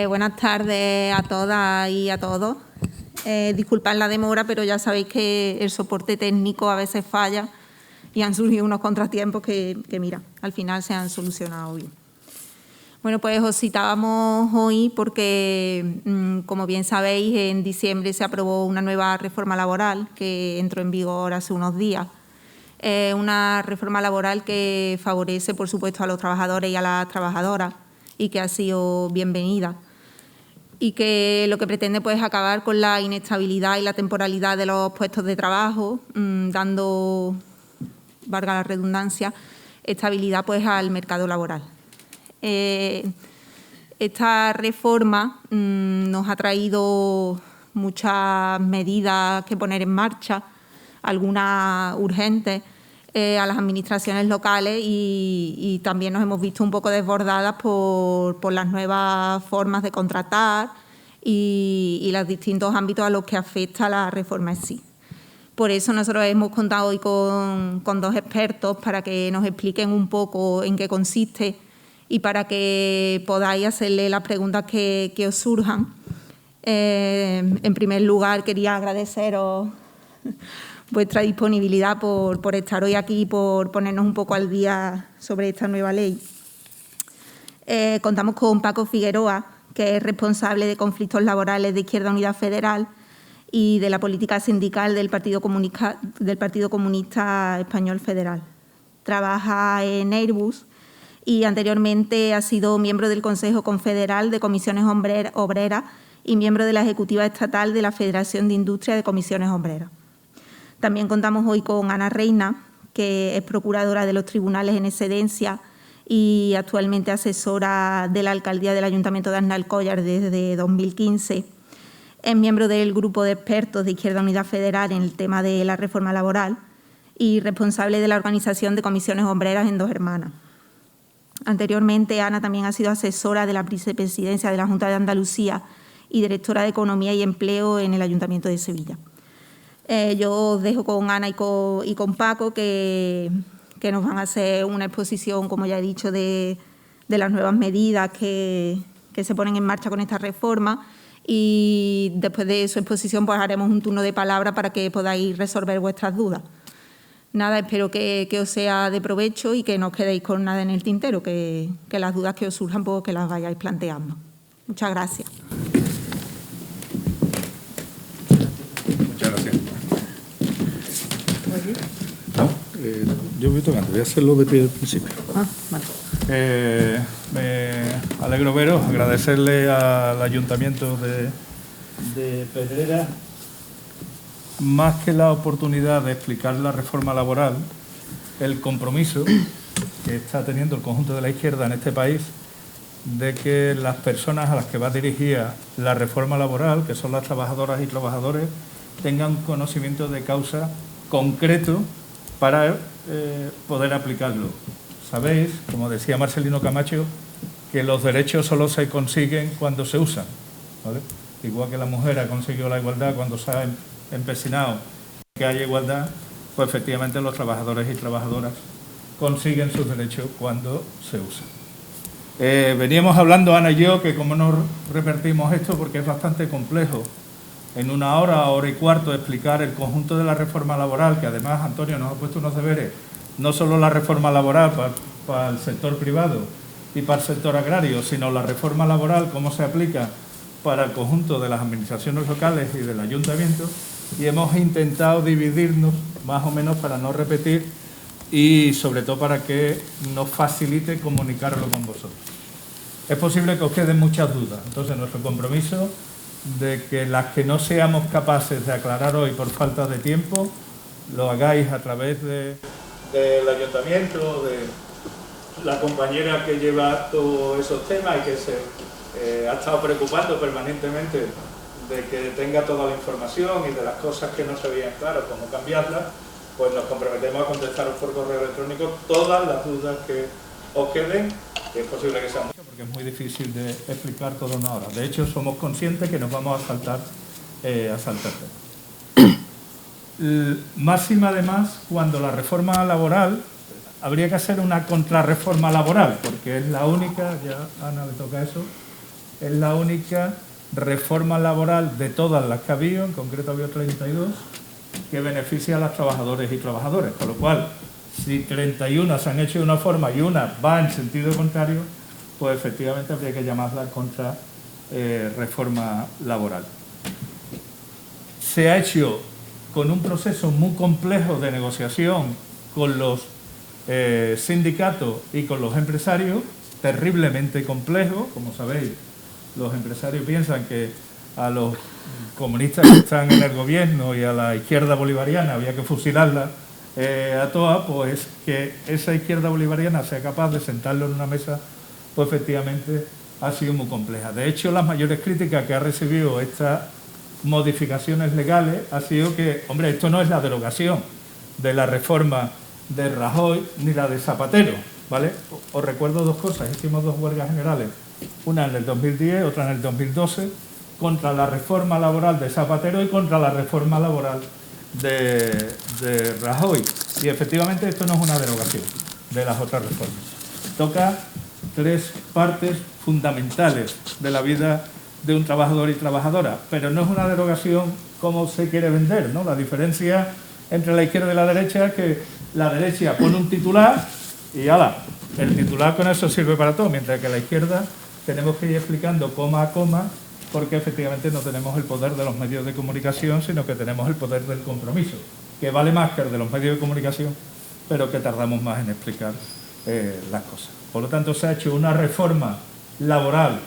Buenas tardes a todas y a todos. Disculpad la demora, pero ya sabéis que el soporte técnico a veces falla y han surgido unos contratiempos que mira, al final se han solucionado bien. Bueno, pues os citábamos hoy porque, como bien sabéis, en diciembre se aprobó una nueva reforma laboral que entró en vigor hace unos días. Una reforma laboral que favorece, por supuesto, a los trabajadores y a las trabajadoras y que ha sido bienvenida y que lo que pretende pues, es acabar con la inestabilidad y la temporalidad de los puestos de trabajo, dando, valga la redundancia, estabilidad pues, al mercado laboral. Esta reforma nos ha traído muchas medidas que poner en marcha, algunas urgentes, a las administraciones locales y también nos hemos visto un poco desbordadas por las nuevas formas de contratar y los distintos ámbitos a los que afecta la reforma en sí. Por eso nosotros hemos contado hoy con dos expertos para que nos expliquen un poco en qué consiste y para que podáis hacerle las preguntas que os surjan. En primer lugar, quería agradeceros vuestra disponibilidad por estar hoy aquí y por ponernos un poco al día sobre esta nueva ley. Contamos con Paco Figueroa, que es responsable de conflictos laborales de Izquierda Unida Federal y de la política sindical del Partido Comunista Español Federal. Trabaja en Airbus y anteriormente ha sido miembro del Consejo Confederal de Comisiones Obreras y miembro de la Ejecutiva Estatal de la Federación de Industria de Comisiones Obreras. También contamos hoy con Ana Reina, que es procuradora de los tribunales en excedencia y actualmente asesora de la alcaldía del Ayuntamiento de Aznalcóllar desde 2015. Es miembro del grupo de expertos de Izquierda Unida Federal en el tema de la reforma laboral y responsable de la organización de comisiones obreras en Dos Hermanas. Anteriormente, Ana también ha sido asesora de la vicepresidencia de la Junta de Andalucía y directora de Economía y Empleo en el Ayuntamiento de Sevilla. Yo os dejo con Ana y con Paco, que nos van a hacer una exposición, como ya he dicho, de las nuevas medidas que se ponen en marcha con esta reforma y después de su exposición pues haremos un turno de palabra para que podáis resolver vuestras dudas. Nada, espero que os sea de provecho y que no os quedéis con nada en el tintero, que las dudas que os surjan pues que las vayáis planteando. Muchas gracias. Muchas gracias. No, yo voy tocando, voy a hacerlo de pie al principio. Vale. Me alegro veros, agradecerle al Ayuntamiento de Pedrera más que la oportunidad de explicar la reforma laboral, el compromiso que está teniendo el conjunto de la izquierda en este país de que las personas a las que va dirigida la reforma laboral, que son las trabajadoras y trabajadores, tengan conocimiento de causa concreto para poder aplicarlo. Sabéis, como decía Marcelino Camacho, que los derechos solo se consiguen cuando se usan, ¿vale? Igual que la mujer ha conseguido la igualdad cuando se ha empecinado que haya igualdad, pues efectivamente los trabajadores y trabajadoras consiguen sus derechos cuando se usan. Veníamos hablando, Ana y yo, que cómo nos revertimos esto, porque es bastante complejo en una hora y cuarto explicar el conjunto de la reforma laboral, que además Antonio nos ha puesto unos deberes, no solo la reforma laboral para el sector privado y para el sector agrario, sino la reforma laboral, cómo se aplica para el conjunto de las administraciones locales y del ayuntamiento, y hemos intentado dividirnos más o menos para no repetir y sobre todo para que nos facilite comunicarlo con vosotros. Es posible que os queden muchas dudas, entonces nuestro compromiso de que las que no seamos capaces de aclarar hoy por falta de tiempo, lo hagáis a través del ayuntamiento, de la compañera que lleva todos esos temas y que se ha estado preocupando permanentemente de que tenga toda la información y de las cosas que no se veían claras, cómo cambiarlas, pues nos comprometemos a contestaros por correo electrónico todas las dudas que os queden, que es posible que sean muchas, porque es muy difícil de explicar todo en una hora. De hecho, somos conscientes que nos vamos a saltar. máxima además cuando la reforma laboral, habría que hacer una contrarreforma laboral, porque es la única, ya a Ana le toca eso, es la única reforma laboral de todas las que ha habido, en concreto ha habido 32, que beneficia a los trabajadores y trabajadoras, con lo cual, si 31 se han hecho de una forma y una va en sentido contrario, pues efectivamente habría que llamarla reforma laboral. Se ha hecho con un proceso muy complejo de negociación con los sindicatos y con los empresarios, terriblemente complejo. Como sabéis, los empresarios piensan que a los comunistas que están en el gobierno y a la izquierda bolivariana había que fusilarla a todas, pues que esa izquierda bolivariana sea capaz de sentarlo en una mesa, pues efectivamente ha sido muy compleja. De hecho, las mayores críticas que ha recibido estas modificaciones legales ha sido que, hombre, esto no es la derogación de la reforma de Rajoy ni la de Zapatero, ¿vale? Os recuerdo dos cosas. Hicimos dos huelgas generales, una en el 2010, otra en el 2012, contra la reforma laboral de Zapatero y contra la reforma laboral de Rajoy. Y efectivamente esto no es una derogación de las otras reformas. Toca tres partes fundamentales de la vida de un trabajador y trabajadora, pero no es una derogación como se quiere vender, ¿no? La diferencia entre la izquierda y la derecha es que la derecha pone un titular y ¡hala! El titular con eso sirve para todo, mientras que la izquierda tenemos que ir explicando coma a coma, porque efectivamente no tenemos el poder de los medios de comunicación, sino que tenemos el poder del compromiso, que vale más que el de los medios de comunicación, pero que tardamos más en explicar las cosas. Por lo tanto, se ha hecho una reforma laboral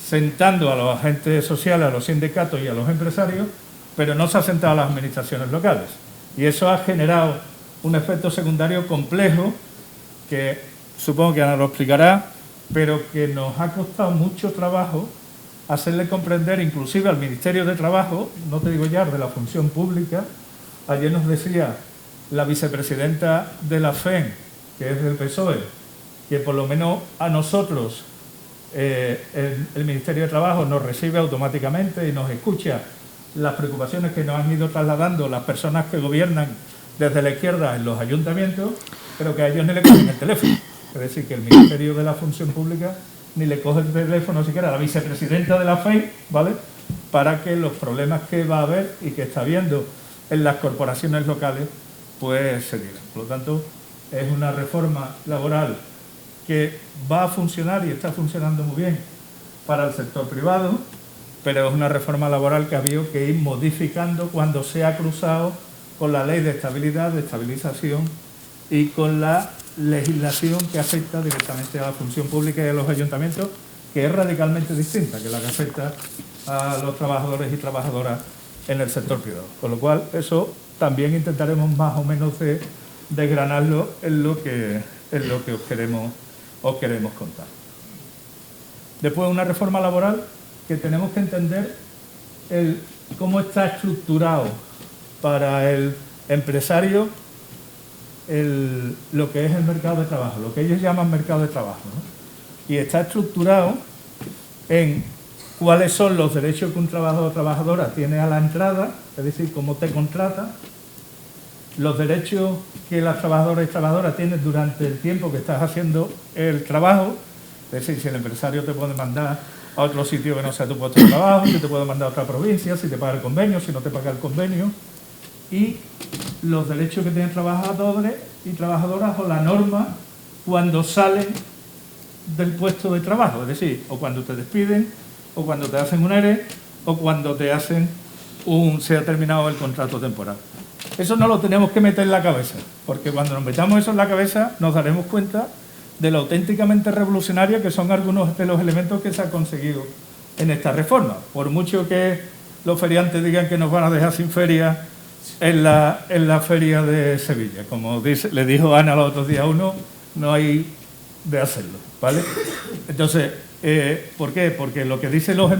sentando a los agentes sociales, a los sindicatos y a los empresarios, pero no se ha sentado a las administraciones locales. Y eso ha generado un efecto secundario complejo, que supongo que Ana lo explicará, pero que nos ha costado mucho trabajo hacerle comprender, inclusive al Ministerio de Trabajo, no te digo ya de la función pública. Ayer nos decía la vicepresidenta de la FEN, que es del PSOE, que por lo menos a nosotros el Ministerio de Trabajo nos recibe automáticamente y nos escucha las preocupaciones que nos han ido trasladando las personas que gobiernan desde la izquierda en los ayuntamientos, pero que a ellos ni le cogen el teléfono. Es decir, que el Ministerio de la Función Pública ni le coge el teléfono siquiera a la vicepresidenta de la FEI, ¿vale?, para que los problemas que va a haber y que está habiendo en las corporaciones locales pues se digan. Por lo tanto, es una reforma laboral que va a funcionar y está funcionando muy bien para el sector privado, pero es una reforma laboral que ha habido que ir modificando cuando se ha cruzado con la ley de estabilidad, de estabilización y con la legislación que afecta directamente a la función pública y a los ayuntamientos, que es radicalmente distinta que la que afecta a los trabajadores y trabajadoras en el sector privado. Con lo cual, eso también intentaremos más o menos desgranarlo en lo que os queremos contar. Después, una reforma laboral que tenemos que entender cómo está estructurado para el empresario lo que es el mercado de trabajo, lo que ellos llaman mercado de trabajo, ¿no? Y está estructurado en cuáles son los derechos que un trabajador o trabajadora tiene a la entrada, es decir, cómo te contrata, los derechos que las trabajadoras y trabajadoras tienen durante el tiempo que estás haciendo el trabajo, es decir, si el empresario te puede mandar a otro sitio que no sea tu puesto de trabajo, si te puede mandar a otra provincia, si te paga el convenio, si no te paga el convenio, y los derechos que tienen trabajadores y trabajadoras o la norma cuando salen del puesto de trabajo, es decir, o cuando te despiden, o cuando te hacen un ERE, o cuando te hacen se ha terminado el contrato temporal. Eso no lo tenemos que meter en la cabeza, porque cuando nos metamos eso en la cabeza nos daremos cuenta de lo auténticamente revolucionario que son algunos de los elementos que se han conseguido en esta reforma. Por mucho que los feriantes digan que nos van a dejar sin feria en la feria de Sevilla. Como le dijo Ana el otro día a uno, no hay de hacerlo, ¿vale? Entonces, ¿por qué? Porque lo que dicen los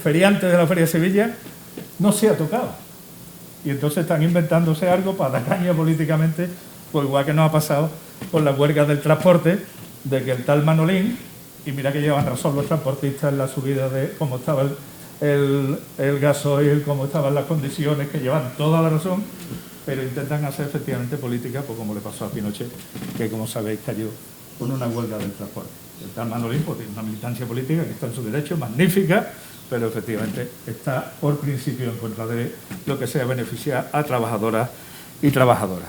feriantes de la feria de Sevilla no se ha tocado. Y entonces están inventándose algo para dar caña políticamente, pues igual que nos ha pasado con las huelgas del transporte, de que el tal Manolín, y mira que llevan razón los transportistas en la subida de cómo estaba el gasoil, cómo estaban las condiciones, que llevan toda la razón, pero intentan hacer efectivamente política, pues como le pasó a Pinochet, que como sabéis cayó con una huelga del transporte. El tal Manolín pues, tiene una militancia política que está en su derecho, magnífica, pero efectivamente está por principio en contra de lo que sea beneficiar a trabajadoras y trabajadoras.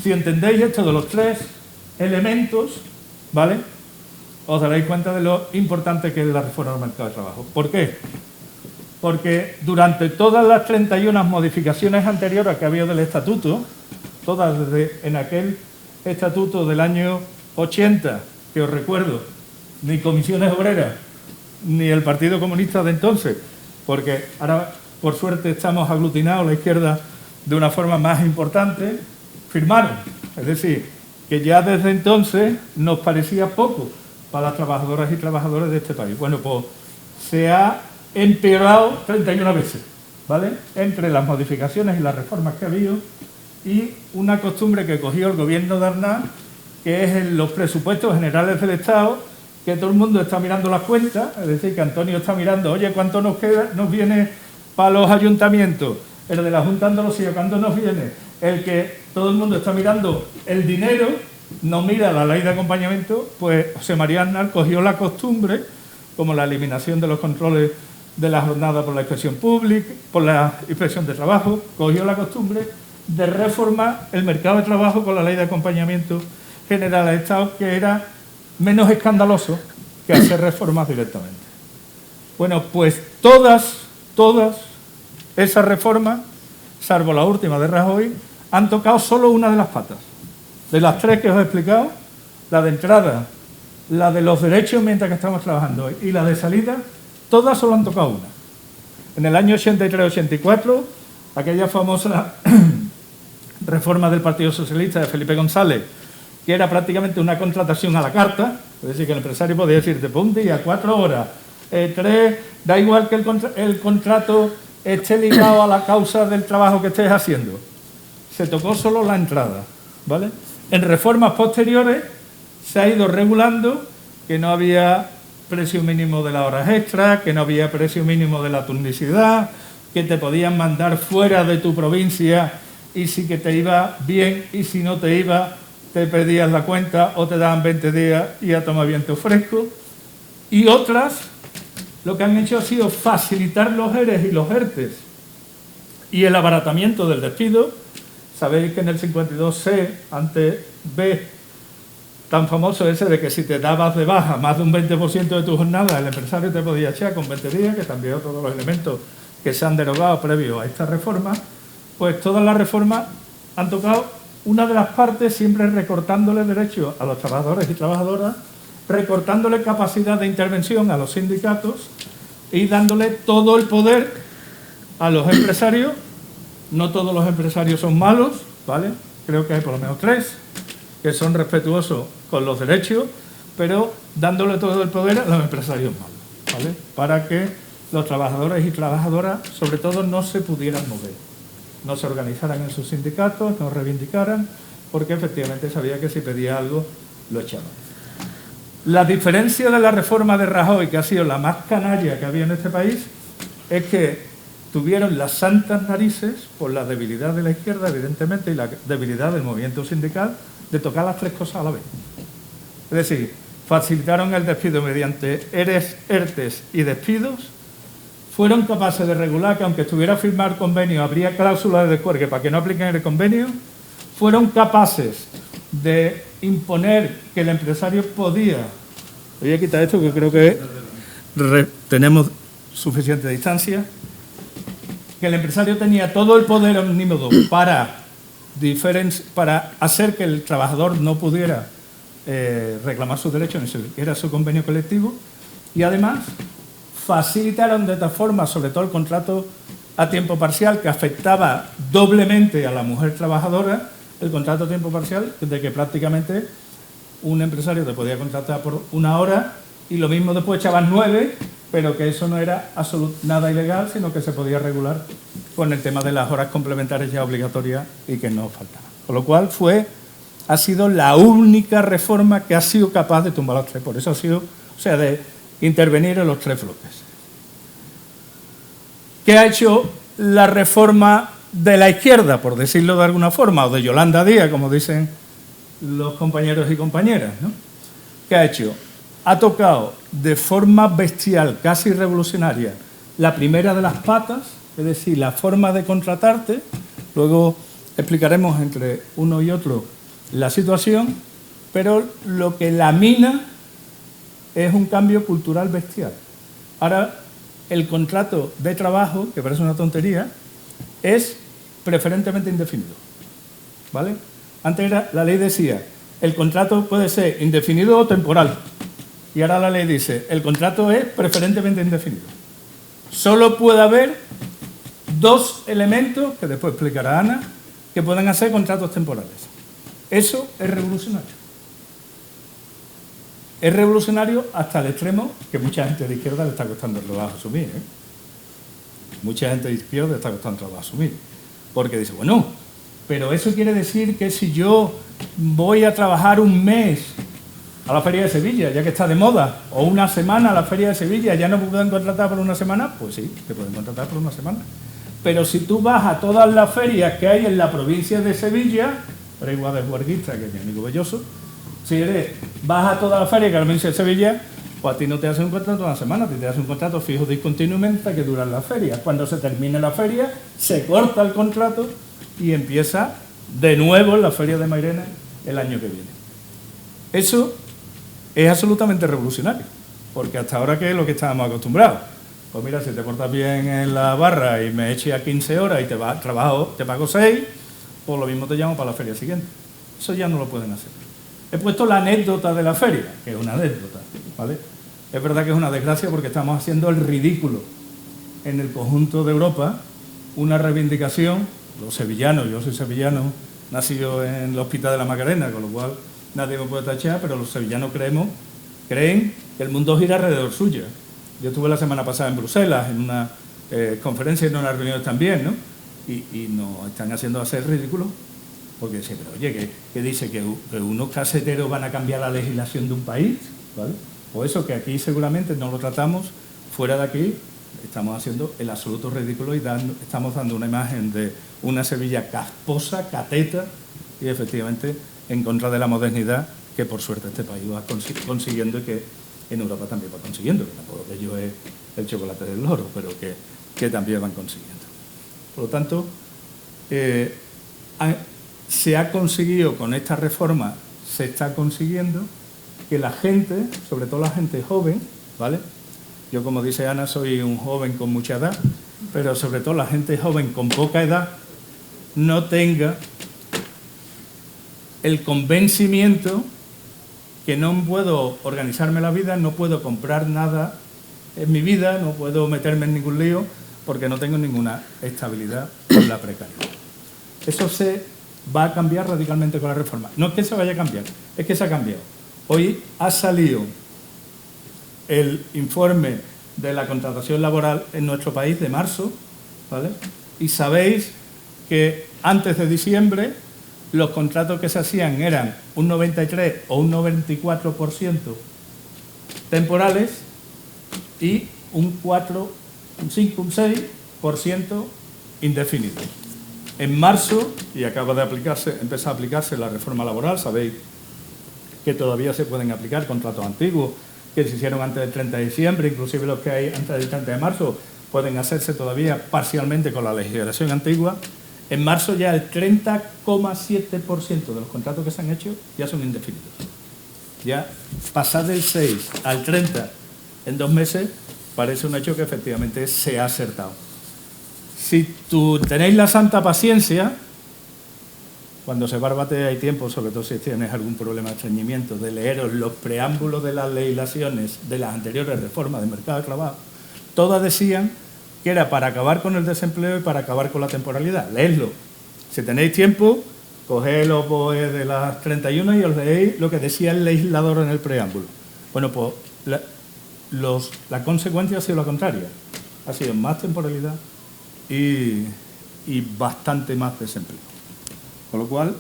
Si entendéis esto de los tres elementos, ¿vale?, os daréis cuenta de lo importante que es la reforma del mercado de trabajo. ¿Por qué? Porque durante todas las 31 modificaciones anteriores que ha habido del estatuto, todas desde en aquel estatuto del año 80, que os recuerdo, ni comisiones obreras, ni el Partido Comunista de entonces, porque ahora, por suerte, estamos aglutinados la izquierda de una forma más importante, firmaron. Es decir, que ya desde entonces nos parecía poco para las trabajadoras y trabajadores de este país. Bueno, pues se ha empeorado 31 veces, ¿vale?, entre las modificaciones y las reformas que ha habido, y una costumbre que cogió el gobierno de Aznar, que es en los presupuestos generales del Estado, que todo el mundo está mirando las cuentas, es decir, que Antonio está mirando, oye, ¿cuánto nos queda? Nos viene para los ayuntamientos, el de la Junta de Andalucía, ¿cuánto nos viene? El que todo el mundo está mirando el dinero, no mira la ley de acompañamiento. Pues José María Aznar cogió la costumbre, como la eliminación de los controles de la jornada por la inspección pública, por la inspección de trabajo, cogió la costumbre de reformar el mercado de trabajo con la ley de acompañamiento general del Estado, que era menos escandaloso que hacer reformas directamente. Bueno, pues todas esas reformas, salvo la última de Rajoy, han tocado solo una de las patas. De las tres que os he explicado, la de entrada, la de los derechos mientras que estamos trabajando y la de salida, todas solo han tocado una. En el año 83-84, aquella famosa reforma del Partido Socialista de Felipe González, que era prácticamente una contratación a la carta, es decir, que el empresario podía decirte, pues un día, 4 horas, 3, da igual que el contrato esté ligado a la causa del trabajo que estés haciendo. Se tocó solo la entrada, ¿vale? En reformas posteriores se ha ido regulando que no había precio mínimo de las horas extras, que no había precio mínimo de la turnicidad, que te podían mandar fuera de tu provincia y si que te iba bien y si no te iba te pedías la cuenta o te daban 20 días y a tomar viento fresco. Y otras, lo que han hecho ha sido facilitar los ERES y los ERTES y el abaratamiento del despido. Sabéis que en el 52C, antes B, tan famoso ese de que si te dabas de baja más de un 20% de tu jornada, el empresario te podía echar con 20 días, que también es otro de los elementos que se han derogado previo a esta reforma. Pues todas las reformas han tocado una de las partes, siempre recortándole derechos a los trabajadores y trabajadoras, recortándole capacidad de intervención a los sindicatos y dándole todo el poder a los empresarios. No todos los empresarios son malos, ¿vale? Creo que hay por lo menos 3 que son respetuosos con los derechos, pero dándole todo el poder a los empresarios malos, ¿vale?, para que los trabajadores y trabajadoras, sobre todo, no se pudieran mover, no se organizaran en sus sindicatos, no reivindicaran, porque efectivamente sabía que si pedía algo, lo echaban. La diferencia de la reforma de Rajoy, que ha sido la más canalla que había en este país, es que tuvieron las santas narices, por la debilidad de la izquierda, evidentemente, y la debilidad del movimiento sindical, de tocar las 3 cosas a la vez. Es decir, facilitaron el despido mediante ERES, ERTES y despidos, fueron capaces de regular que aunque estuviera firmado el convenio, habría cláusulas de descuelgue para que no apliquen el convenio, fueron capaces de imponer que el empresario podía... Voy a quitar esto que creo que tenemos suficiente distancia. Que el empresario tenía todo el poder omnímodo para hacer que el trabajador no pudiera reclamar sus derechos, ni siquiera su convenio colectivo, y además facilitaron de tal forma, sobre todo el contrato a tiempo parcial, que afectaba doblemente a la mujer trabajadora, el contrato a tiempo parcial, de que prácticamente un empresario te podía contratar por 1 hora y lo mismo después echaban 9, pero que eso no era nada ilegal, sino que se podía regular con el tema de las horas complementarias ya obligatorias y que no faltaban. Con lo cual ha sido la única reforma que ha sido capaz de tumbar los 3. Por eso ha sido, de intervenir en los 3 bloques. ¿Qué ha hecho la reforma de la izquierda, por decirlo de alguna forma, o de Yolanda Díaz, como dicen los compañeros y compañeras, ¿no? ¿Qué ha hecho? Ha tocado de forma bestial, casi revolucionaria, la primera de las patas, es decir, la forma de contratarte. Luego explicaremos entre uno y otro la situación, pero lo que lamina es un cambio cultural bestial. Ahora, el contrato de trabajo, que parece una tontería, es preferentemente indefinido, ¿vale? Antes la ley decía, el contrato puede ser indefinido o temporal, y ahora la ley dice, el contrato es preferentemente indefinido. Solo puede haber dos elementos, que después explicará Ana, que pueden hacer contratos temporales. Eso es revolucionario. Es revolucionario hasta el extremo que mucha gente de izquierda le está costando el trabajo asumir, ¿eh? Mucha gente de izquierda le está costando el trabajo asumir. Porque dice, bueno, pero eso quiere decir que si yo voy a trabajar un mes a la Feria de Sevilla, ya que está de moda, o una semana a la Feria de Sevilla, ¿ya no me pueden contratar por una semana? Pues sí, te pueden contratar por una semana. Pero si tú vas a todas las ferias que hay en la provincia de Sevilla, pero igual de juerguista que mi amigo Belloso, si vas a todas las ferias que hay en la provincia de Sevilla, pues a ti no te hacen un contrato de una semana, te hacen un contrato fijo discontinuamente que dura la feria. Cuando se termine la feria, se corta el contrato y empieza de nuevo en la Feria de Mairena el año que viene. Eso es absolutamente revolucionario, porque hasta ahora, ¿qué es lo que estábamos acostumbrados? Pues mira, si te portas bien en la barra y me eches a 15 horas y te pago 6, pues lo mismo te llamo para la feria siguiente. Eso ya no lo pueden hacer. He puesto la anécdota de la feria, que es una anécdota, ¿vale? Es verdad que es una desgracia porque estamos haciendo el ridículo en el conjunto de Europa, una reivindicación, los sevillanos, yo soy sevillano, nacido en el Hospital de la Macarena, con lo cual nadie me puede tachar, pero los sevillanos creen que el mundo gira alrededor suyo. Yo estuve la semana pasada en Bruselas, en una conferencia y en unas reuniones también, ¿no? Y nos están haciendo hacer ridículo, porque dicen, pero oye, ¿qué dice? ¿Que unos caseteros van a cambiar la legislación de un país? ¿Vale? O eso, que aquí seguramente no lo tratamos, fuera de aquí estamos haciendo el absoluto ridículo y estamos dando una imagen de una Sevilla casposa, cateta, y efectivamente en contra de la modernidad que por suerte este país va consiguiendo y que en Europa también va consiguiendo, que tampoco que yo es el chocolate del loro, pero que también van consiguiendo. Por lo tanto, se ha conseguido con esta reforma, se está consiguiendo que la gente, sobre todo la gente joven, ¿vale? Yo, como dice Ana, soy un joven con mucha edad, pero sobre todo la gente joven con poca edad no tenga el convencimiento que no puedo organizarme la vida, no puedo comprar nada en mi vida, no puedo meterme en ningún lío porque no tengo ninguna estabilidad con la precariedad. Eso se va a cambiar radicalmente con la reforma. No es que se vaya a cambiar, es que se ha cambiado. Hoy ha salido el informe de la contratación laboral en nuestro país de marzo, ¿vale? Y sabéis que antes de diciembre los contratos que se hacían eran un 93 o un 94% temporales y un 4, un 5, un 6% indefinidos. En marzo, y acaba de empezar a aplicarse la reforma laboral, sabéis que todavía se pueden aplicar contratos antiguos que se hicieron antes del 30 de diciembre, inclusive los que hay antes del 30 de marzo, pueden hacerse todavía parcialmente con la legislación antigua. En marzo ya el 30,7% de los contratos que se han hecho ya son indefinidos. Ya pasar del 6 al 30 en 2 meses parece un hecho que efectivamente se ha acertado. Si tú tenéis la santa paciencia, cuando se barbate hay tiempo, sobre todo si tienes algún problema de estreñimiento, de leeros los preámbulos de las legislaciones de las anteriores reformas del mercado de trabajo, todas decían que era para acabar con el desempleo y para acabar con la temporalidad. Leedlo. Si tenéis tiempo, cogedlo pues, de las 31 y os leéis lo que decía el legislador en el preámbulo. Bueno, pues la consecuencia ha sido la contraria. Ha sido más temporalidad y bastante más desempleo. Con lo cual,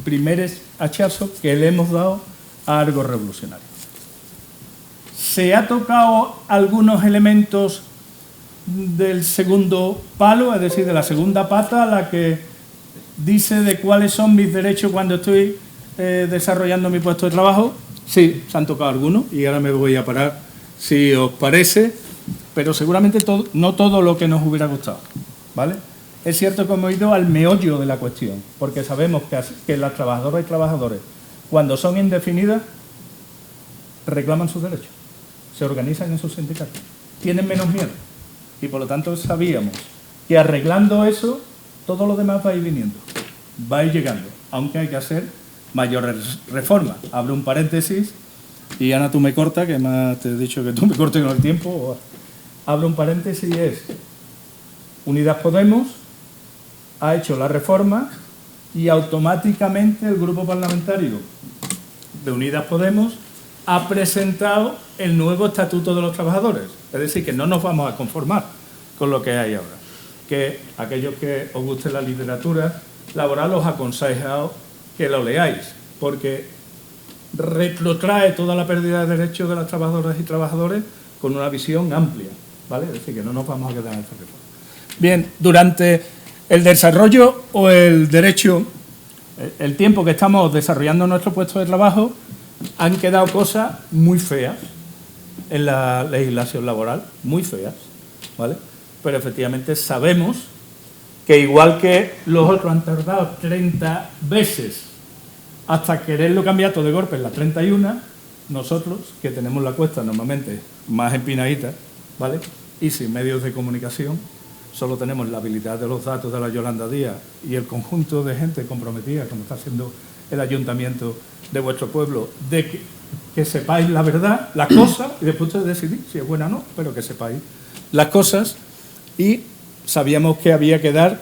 primer hachazo que le hemos dado a algo revolucionario. Se ha tocado algunos elementos del segundo palo, es decir, de la segunda pata, la que dice de cuáles son mis derechos cuando estoy desarrollando mi puesto de trabajo. Sí, se han tocado algunos y ahora me voy a parar, si os parece, pero seguramente no todo lo que nos hubiera gustado, ¿vale? Es cierto que hemos ido al meollo de la cuestión, porque sabemos que las trabajadoras y trabajadores, cuando son indefinidas, reclaman sus derechos, se organizan en sus sindicatos, tienen menos miedo y por lo tanto sabíamos que arreglando eso, todo lo demás va a ir viniendo, va a ir llegando, aunque hay que hacer mayores reformas. Abro un paréntesis y Ana, tú me cortas, que más te he dicho que tú me cortes con el tiempo. Abro un paréntesis y es: Unidas Podemos ha hecho la reforma y automáticamente el grupo parlamentario de Unidas Podemos ha presentado el nuevo Estatuto de los Trabajadores. Es decir, que no nos vamos a conformar con lo que hay ahora. Que aquellos que os guste la literatura laboral os aconsejo que lo leáis, porque retrotrae toda la pérdida de derechos de las trabajadoras y trabajadores con una visión amplia, ¿vale? Es decir, que no nos vamos a quedar en esta reforma. Bien, durante el desarrollo o el derecho, el tiempo que estamos desarrollando nuestro puesto de trabajo, han quedado cosas muy feas en la legislación laboral, muy feas, ¿vale? Pero efectivamente sabemos que igual que los otros han tardado 30 veces hasta quererlo cambiar todo de golpe en la 31, nosotros, que tenemos la cuesta normalmente más empinadita, ¿vale? Y sin medios de comunicación, solo tenemos la habilidad de los datos de la Yolanda Díaz y el conjunto de gente comprometida, como está haciendo el ayuntamiento de vuestro pueblo, de que sepáis la verdad, las cosas, y después ustedes decidís si es buena o no, pero que sepáis las cosas. Y sabíamos que había que dar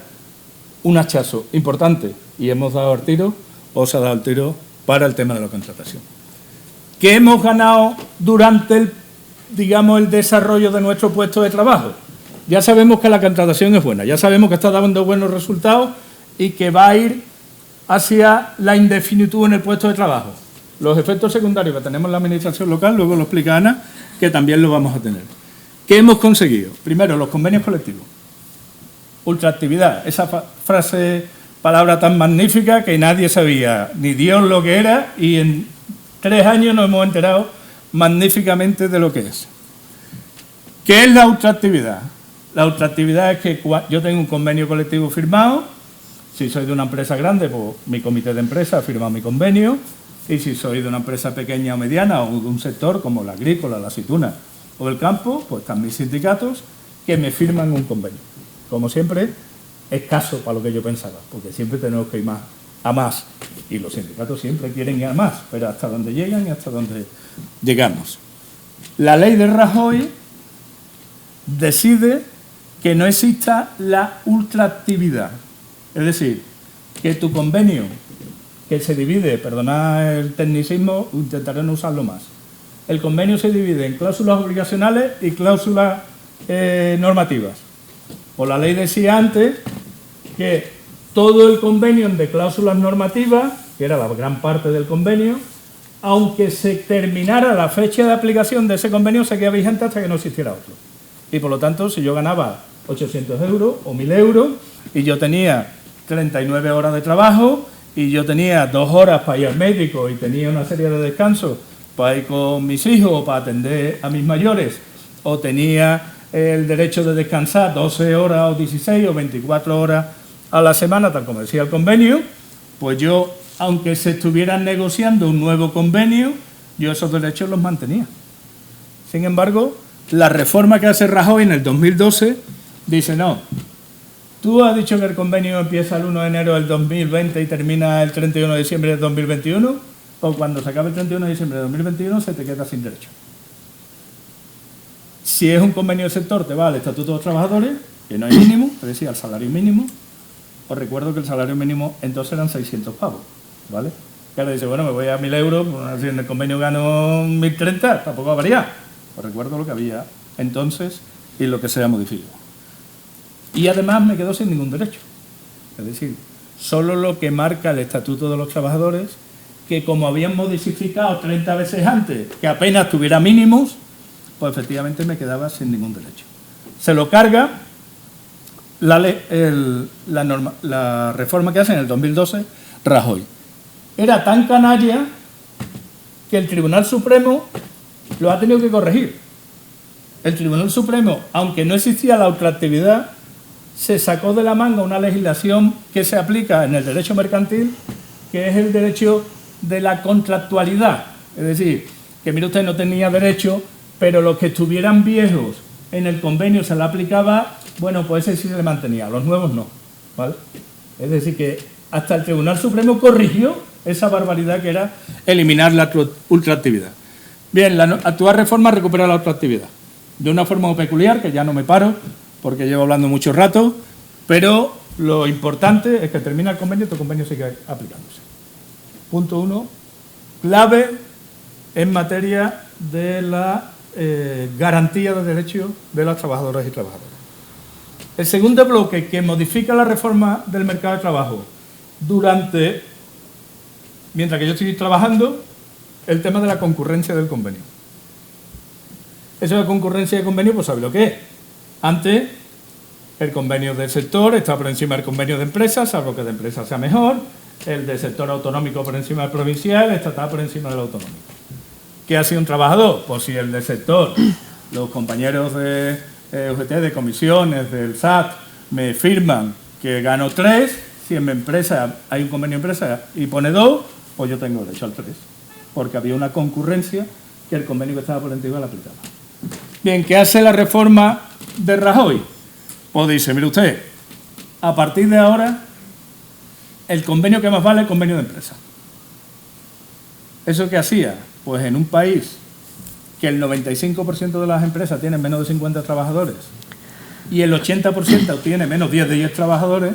un hachazo importante, y hemos dado el tiro, os ha dado el tiro para el tema de la contratación. ¿Qué hemos ganado durante el desarrollo de nuestro puesto de trabajo? Ya sabemos que la contratación es buena, ya sabemos que está dando buenos resultados y que va a ir hacia la indefinitud en el puesto de trabajo. Los efectos secundarios que tenemos en la administración local, luego lo explica Ana, que también lo vamos a tener. ¿Qué hemos conseguido? Primero, los convenios colectivos. Ultraactividad, esa palabra tan magnífica que nadie sabía, ni Dios lo que era, y en 3 años nos hemos enterado magníficamente de lo que es. ¿Qué es la ultraactividad? La ultraactividad es que yo tengo un convenio colectivo firmado. Si soy de una empresa grande, pues mi comité de empresa ha firmado mi convenio, y si soy de una empresa pequeña o mediana o de un sector como la agrícola, la aceituna o el campo, pues están mis sindicatos que me firman un convenio. Como siempre, escaso para lo que yo pensaba, porque siempre tenemos que ir a más, y los sindicatos siempre quieren ir a más, pero hasta donde llegan y hasta donde llegamos. La ley de Rajoy decide que no exista la ultraactividad, es decir, que tu convenio, que se divide, perdonad el tecnicismo, intentaré no usarlo más, el convenio se divide en cláusulas obligacionales y cláusulas normativas. Por la ley decía antes que todo el convenio de cláusulas normativas, que era la gran parte del convenio, aunque se terminara la fecha de aplicación de ese convenio, seguía vigente hasta que no existiera otro. Y por lo tanto, si yo ganaba 800 euros o 1.000 euros y yo tenía 39 horas de trabajo y yo tenía 2 horas para ir al médico y tenía una serie de descansos para ir con mis hijos o para atender a mis mayores, o tenía el derecho de descansar 12 horas o 16 o 24 horas a la semana, tal como decía el convenio, pues yo, aunque se estuvieran negociando un nuevo convenio, yo esos derechos los mantenía. Sin embargo, la reforma que hace Rajoy en el 2012 dice: no, tú has dicho que el convenio empieza el 1 de enero del 2020 y termina el 31 de diciembre del 2021, o cuando se acabe el 31 de diciembre de 2021 se te queda sin derecho. Si es un convenio del sector, te va al Estatuto de los Trabajadores, que no hay mínimo, es decir, al salario mínimo. Os recuerdo que el salario mínimo entonces eran 600 pavos, ¿vale? Que ahora dice, bueno, me voy a 1.000 euros, si en el convenio gano 1.030, tampoco va a variar. Os recuerdo lo que había entonces y lo que se ha modificado. Y además me quedo sin ningún derecho. Es decir, solo lo que marca el Estatuto de los Trabajadores, que como habían modificado 30 veces antes, que apenas tuviera mínimos, pues efectivamente me quedaba sin ningún derecho. Se lo carga la reforma que hace en el 2012 Rajoy. Era tan canalla que el Tribunal Supremo lo ha tenido que corregir. El Tribunal Supremo, aunque no existía la ultraactividad, se sacó de la manga una legislación que se aplica en el derecho mercantil, que es el derecho de la contractualidad. Es decir, que mire usted, no tenía derecho, pero los que estuvieran viejos en el convenio se le aplicaba, bueno, pues ese sí se le mantenía, los nuevos no, ¿vale? Es decir, que hasta el Tribunal Supremo corrigió esa barbaridad que era eliminar la ultraactividad. Bien, la actual reforma recupera la ultraactividad de una forma muy peculiar, que ya no me paro, porque llevo hablando mucho rato, pero lo importante es que termina el convenio y el convenio sigue aplicándose. Punto 1, clave en materia de la garantía de derechos de las trabajadoras y trabajadores. El segundo bloque que modifica la reforma del mercado de trabajo mientras que yo estoy trabajando, el tema de la concurrencia del convenio. Eso de la concurrencia del convenio, pues ¿sabe lo que es? Antes, el convenio del sector está por encima del convenio de empresas, salvo que de empresas sea mejor, el del sector autonómico por encima del provincial, el estatal por encima del autonómico. ¿Qué ha sido un trabajador? Pues si el del sector, los compañeros de UGT, de comisiones, del SAT, me firman que gano 3, si en mi empresa hay un convenio de empresa y pone 2, pues yo tengo derecho al 3, porque había una concurrencia que el convenio que estaba por encima la aplicaba. Bien, ¿qué hace la reforma de Rajoy? Pues dice, mire usted, a partir de ahora, el convenio que más vale es el convenio de empresa. ¿Eso qué hacía? Pues en un país que el 95% de las empresas tienen menos de 50 trabajadores y el 80% tiene menos de 10 trabajadores,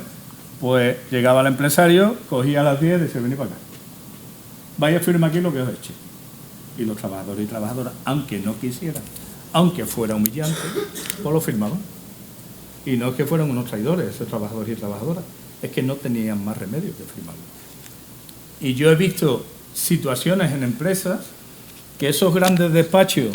pues llegaba el empresario, cogía las 10 y decía, vení para acá. Vaya, firma aquí lo que os eche. Y los trabajadores y trabajadoras, aunque no quisieran, aunque fuera humillante, pues lo firmaban. Y no es que fueran unos traidores, esos trabajadores y trabajadoras, es que no tenían más remedio que firmarlo. Y yo he visto situaciones en empresas que esos grandes despachos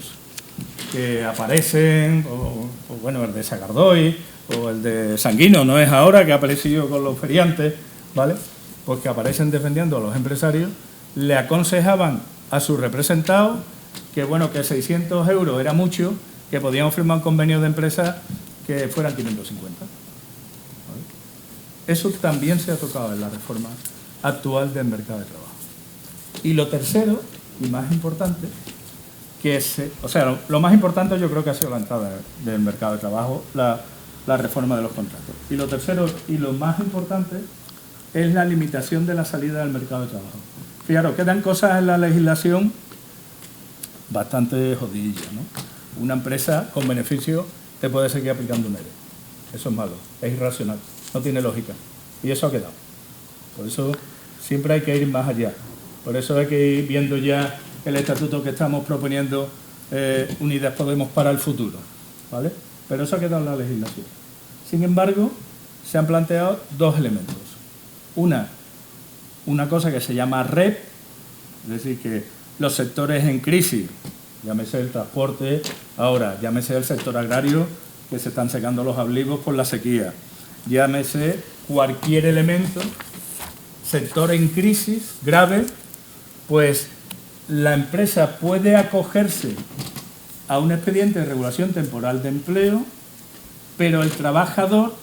que aparecen, o bueno, el de Sagardoy o el de Sanguino, no es ahora que ha aparecido con los feriantes, ¿vale? Pues que aparecen defendiendo a los empresarios, le aconsejaban a sus representados que, bueno, que 600 euros era mucho, que podíamos firmar un convenio de empresa que fueran 550. ¿Vale? Eso también se ha tocado en la reforma actual del mercado de trabajo. Y lo tercero, y más importante, lo más importante yo creo que ha sido la entrada del mercado de trabajo, la reforma de los contratos. Y lo tercero, y lo más importante, es la limitación de la salida del mercado de trabajo. Fijaros, quedan cosas en la legislación bastante jodidillas, ¿no? Una empresa con beneficio te puede seguir aplicando un ERE. Eso es malo, es irracional, no tiene lógica. Y eso ha quedado. Por eso siempre hay que ir más allá. Por eso hay que ir viendo ya el estatuto que estamos proponiendo Unidas Podemos para el futuro, ¿vale? Pero eso ha quedado en la legislación. Sin embargo, se han planteado dos elementos. Una cosa que se llama REP, es decir, que los sectores en crisis, llámese el transporte, ahora llámese el sector agrario, que se están secando los olivos por la sequía, llámese cualquier elemento, sector en crisis grave, pues la empresa puede acogerse a un expediente de regulación temporal de empleo, pero el trabajador,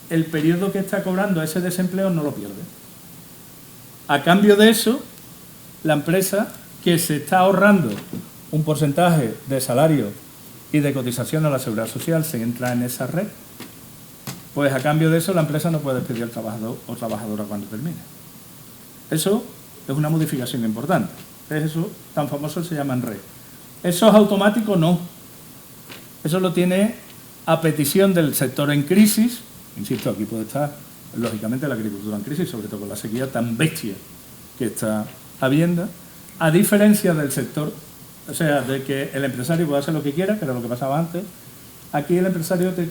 el periodo que está cobrando ese desempleo no lo pierde. A cambio de eso, la empresa que se está ahorrando un porcentaje de salario y de cotización a la Seguridad Social se entra en esa red, pues a cambio de eso la empresa no puede despedir al trabajador o trabajadora cuando termine. Eso es una modificación importante. Eso tan famoso se llama en red. Eso es automático, no. Eso lo tiene a petición del sector en crisis. Insisto, aquí puede estar, lógicamente, la agricultura en crisis, sobre todo con la sequía tan bestia que está habiendo, a diferencia del sector, o sea, de que el empresario puede hacer lo que quiera, que era lo que pasaba antes. Aquí el empresario tiene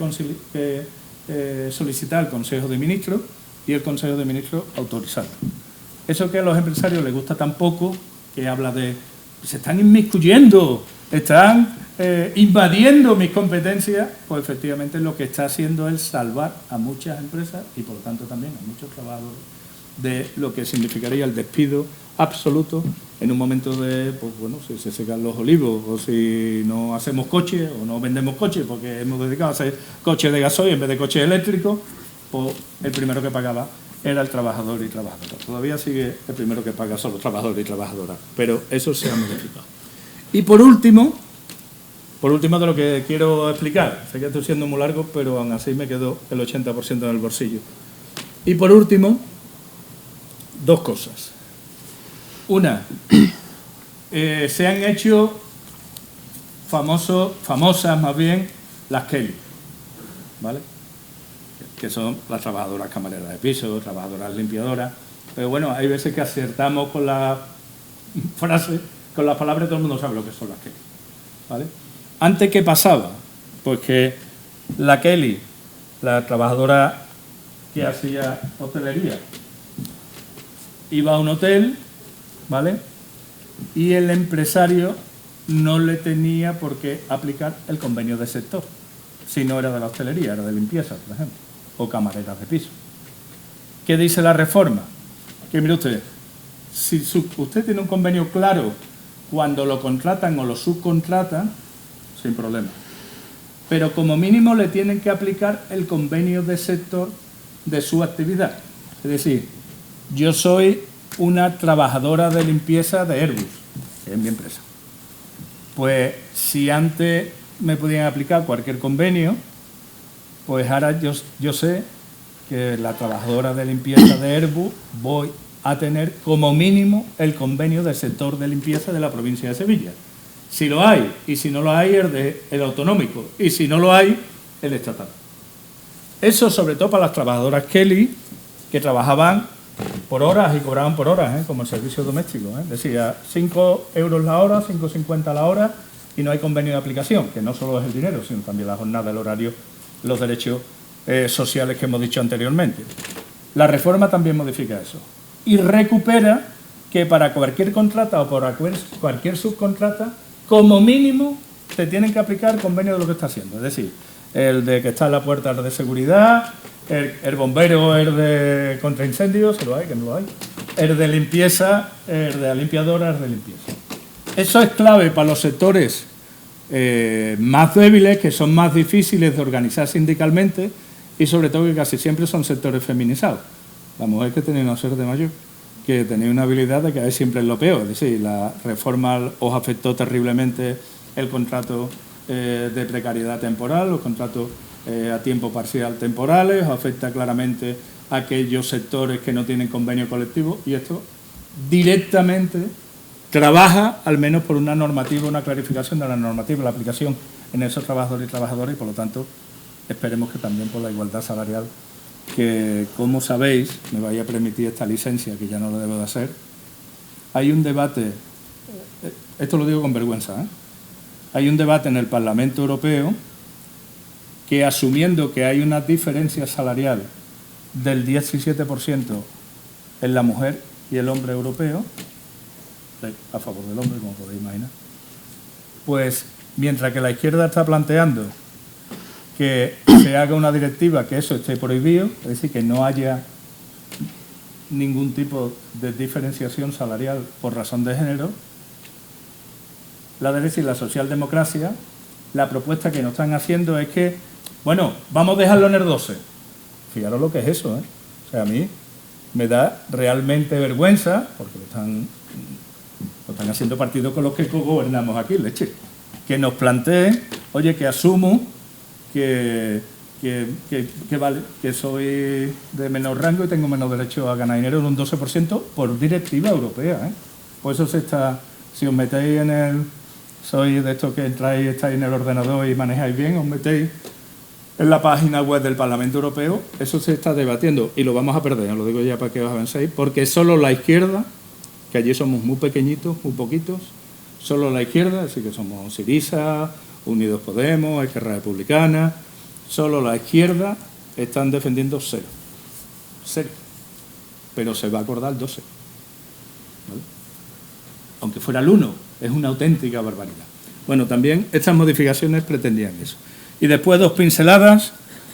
que solicitar el Consejo de Ministros y el Consejo de Ministros autorizarlo. Eso que a los empresarios les gusta tan poco, que habla de se están inmiscuyendo, están invadiendo mis competencias, pues efectivamente lo que está haciendo es salvar a muchas empresas y por lo tanto también a muchos trabajadores de lo que significaría el despido absoluto en un momento de, pues bueno, si se secan los olivos o si no hacemos coches o no vendemos coches porque hemos dedicado a hacer coches de gasoil en vez de coches eléctricos, pues el primero que pagaba era el trabajador y trabajadora. Todavía sigue el primero que paga son los trabajadores y trabajadoras, pero eso se ha modificado. Y por último de lo que quiero explicar, sé que estoy siendo muy largo, pero aún así me quedó el 80% en el bolsillo. Y por último, dos cosas. Una, se han hecho famosas más bien las Kelly, ¿vale? Que son las trabajadoras camareras de piso, trabajadoras limpiadoras. Pero bueno, hay veces que acertamos con la frase, con las palabras, todo el mundo sabe lo que son las Kelly, ¿vale? Antes, ¿qué pasaba? Pues que la Kelly, la trabajadora que hacía hostelería, iba a un hotel, ¿vale? Y el empresario no le tenía por qué aplicar el convenio de sector, si no era de la hostelería, era de limpieza, por ejemplo, o camareras de piso. ¿Qué dice la reforma? Que mire usted, si usted tiene un convenio claro cuando lo contratan o lo subcontratan, sin problema. Pero como mínimo le tienen que aplicar el convenio de sector de su actividad. Es decir, yo soy una trabajadora de limpieza de Airbus, que es mi empresa. Pues si antes me podían aplicar cualquier convenio, pues ahora yo sé que la trabajadora de limpieza de Airbus voy a tener como mínimo el convenio del sector de limpieza de la provincia de Sevilla. Si lo hay, y si no lo hay, el autonómico, y si no lo hay, el estatal. Eso sobre todo para las trabajadoras Kelly, que trabajaban por horas y cobraban por horas, como el servicio doméstico. Decía 5 euros la hora, 5,50 la hora, y no hay convenio de aplicación, que no solo es el dinero, sino también la jornada, el horario, los derechos sociales que hemos dicho anteriormente. La reforma también modifica eso. Y recupera que para cualquier contrata o para cualquier subcontrata, como mínimo, te tienen que aplicar el convenio de lo que está haciendo. Es decir, el de que está en la puerta de seguridad, el bombero, el de contraincendios, si lo hay, que no lo hay, el de limpieza, el de la limpiadora, el de limpieza. Eso es clave para los sectores más débiles, que son más difíciles de organizar sindicalmente y sobre todo que casi siempre son sectores feminizados. La mujer que tiene una suerte mayor, que tenía una habilidad de caer siempre en lo peor. Es decir, la reforma os afectó terriblemente el contrato de precariedad temporal, los contratos a tiempo parcial temporales, os afecta claramente a aquellos sectores que no tienen convenio colectivo y esto directamente trabaja al menos por una normativa, una clarificación de la normativa, la aplicación en esos trabajadores y trabajadoras y por lo tanto esperemos que también por la igualdad salarial que, como sabéis, me vaya a permitir esta licencia, que ya no lo debo de hacer. Hay un debate, esto lo digo con vergüenza, hay un debate en el Parlamento Europeo que, asumiendo que hay una diferencia salarial del 17% en la mujer y el hombre europeo, a favor del hombre, como podéis imaginar, pues mientras que la izquierda está planteando que se haga una directiva que eso esté prohibido, es decir, que no haya ningún tipo de diferenciación salarial por razón de género, la derecha y la socialdemocracia, la propuesta que nos están haciendo es que, bueno, vamos a dejarlo en el 12. Fijaros lo que es eso, O sea, a mí me da realmente vergüenza, porque lo están haciendo partidos con los que gobernamos aquí, leche, que nos planteen, oye, que asumo que vale, que soy de menor rango y tengo menos derecho a ganar dinero en un 12% por directiva europea, Por eso si os metéis sois de estos que entráis, estáis en el ordenador y manejáis bien, os metéis en la página web del Parlamento Europeo, eso se está debatiendo y lo vamos a perder, os lo digo ya para que os avancéis, porque solo la izquierda, que allí somos muy pequeñitos, muy poquitos, solo la izquierda, así que somos Syriza, Unidos Podemos, Esquerra Republicana, solo la izquierda están defendiendo cero. Pero se va a acordar el 12. ¿Vale? Aunque fuera el 1, es una auténtica barbaridad. Bueno, también estas modificaciones pretendían eso. Y después 2 pinceladas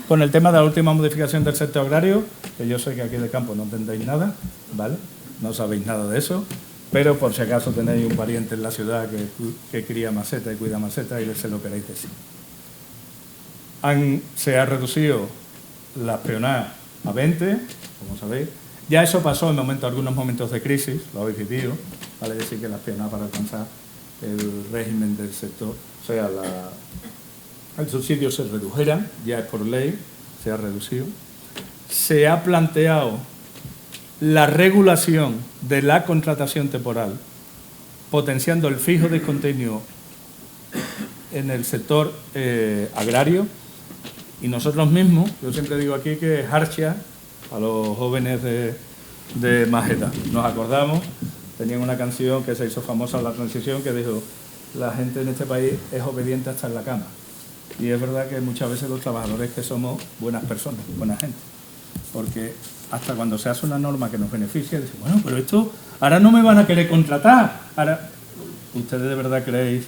con el tema de la última modificación del sector agrario, que yo sé que aquí de campo no entendéis nada, ¿vale? No sabéis nada de eso, pero por si acaso tenéis un pariente en la ciudad que cría maceta y cuida maceta y se lo queréis decir. Se ha reducido las peonadas a 20, como sabéis. Ya eso pasó en algunos momentos de crisis, lo habéis vivido, vale decir que las peonadas para alcanzar el régimen del sector, o sea, el subsidio se redujera, ya es por ley, se ha reducido. Se ha planteado la regulación de la contratación temporal, potenciando el fijo discontinuo en el sector agrario, y nosotros mismos, yo siempre digo aquí que Harcha, a los jóvenes de Majeta, nos acordamos, tenían una canción que se hizo famosa en la transición que dijo: la gente en este país es obediente hasta en la cama. Y es verdad que muchas veces los trabajadores que somos buenas personas, buena gente, porque hasta cuando se hace una norma que nos beneficia, dicen, bueno, pero esto ahora no me van a querer contratar. Ahora, ¿ustedes de verdad creéis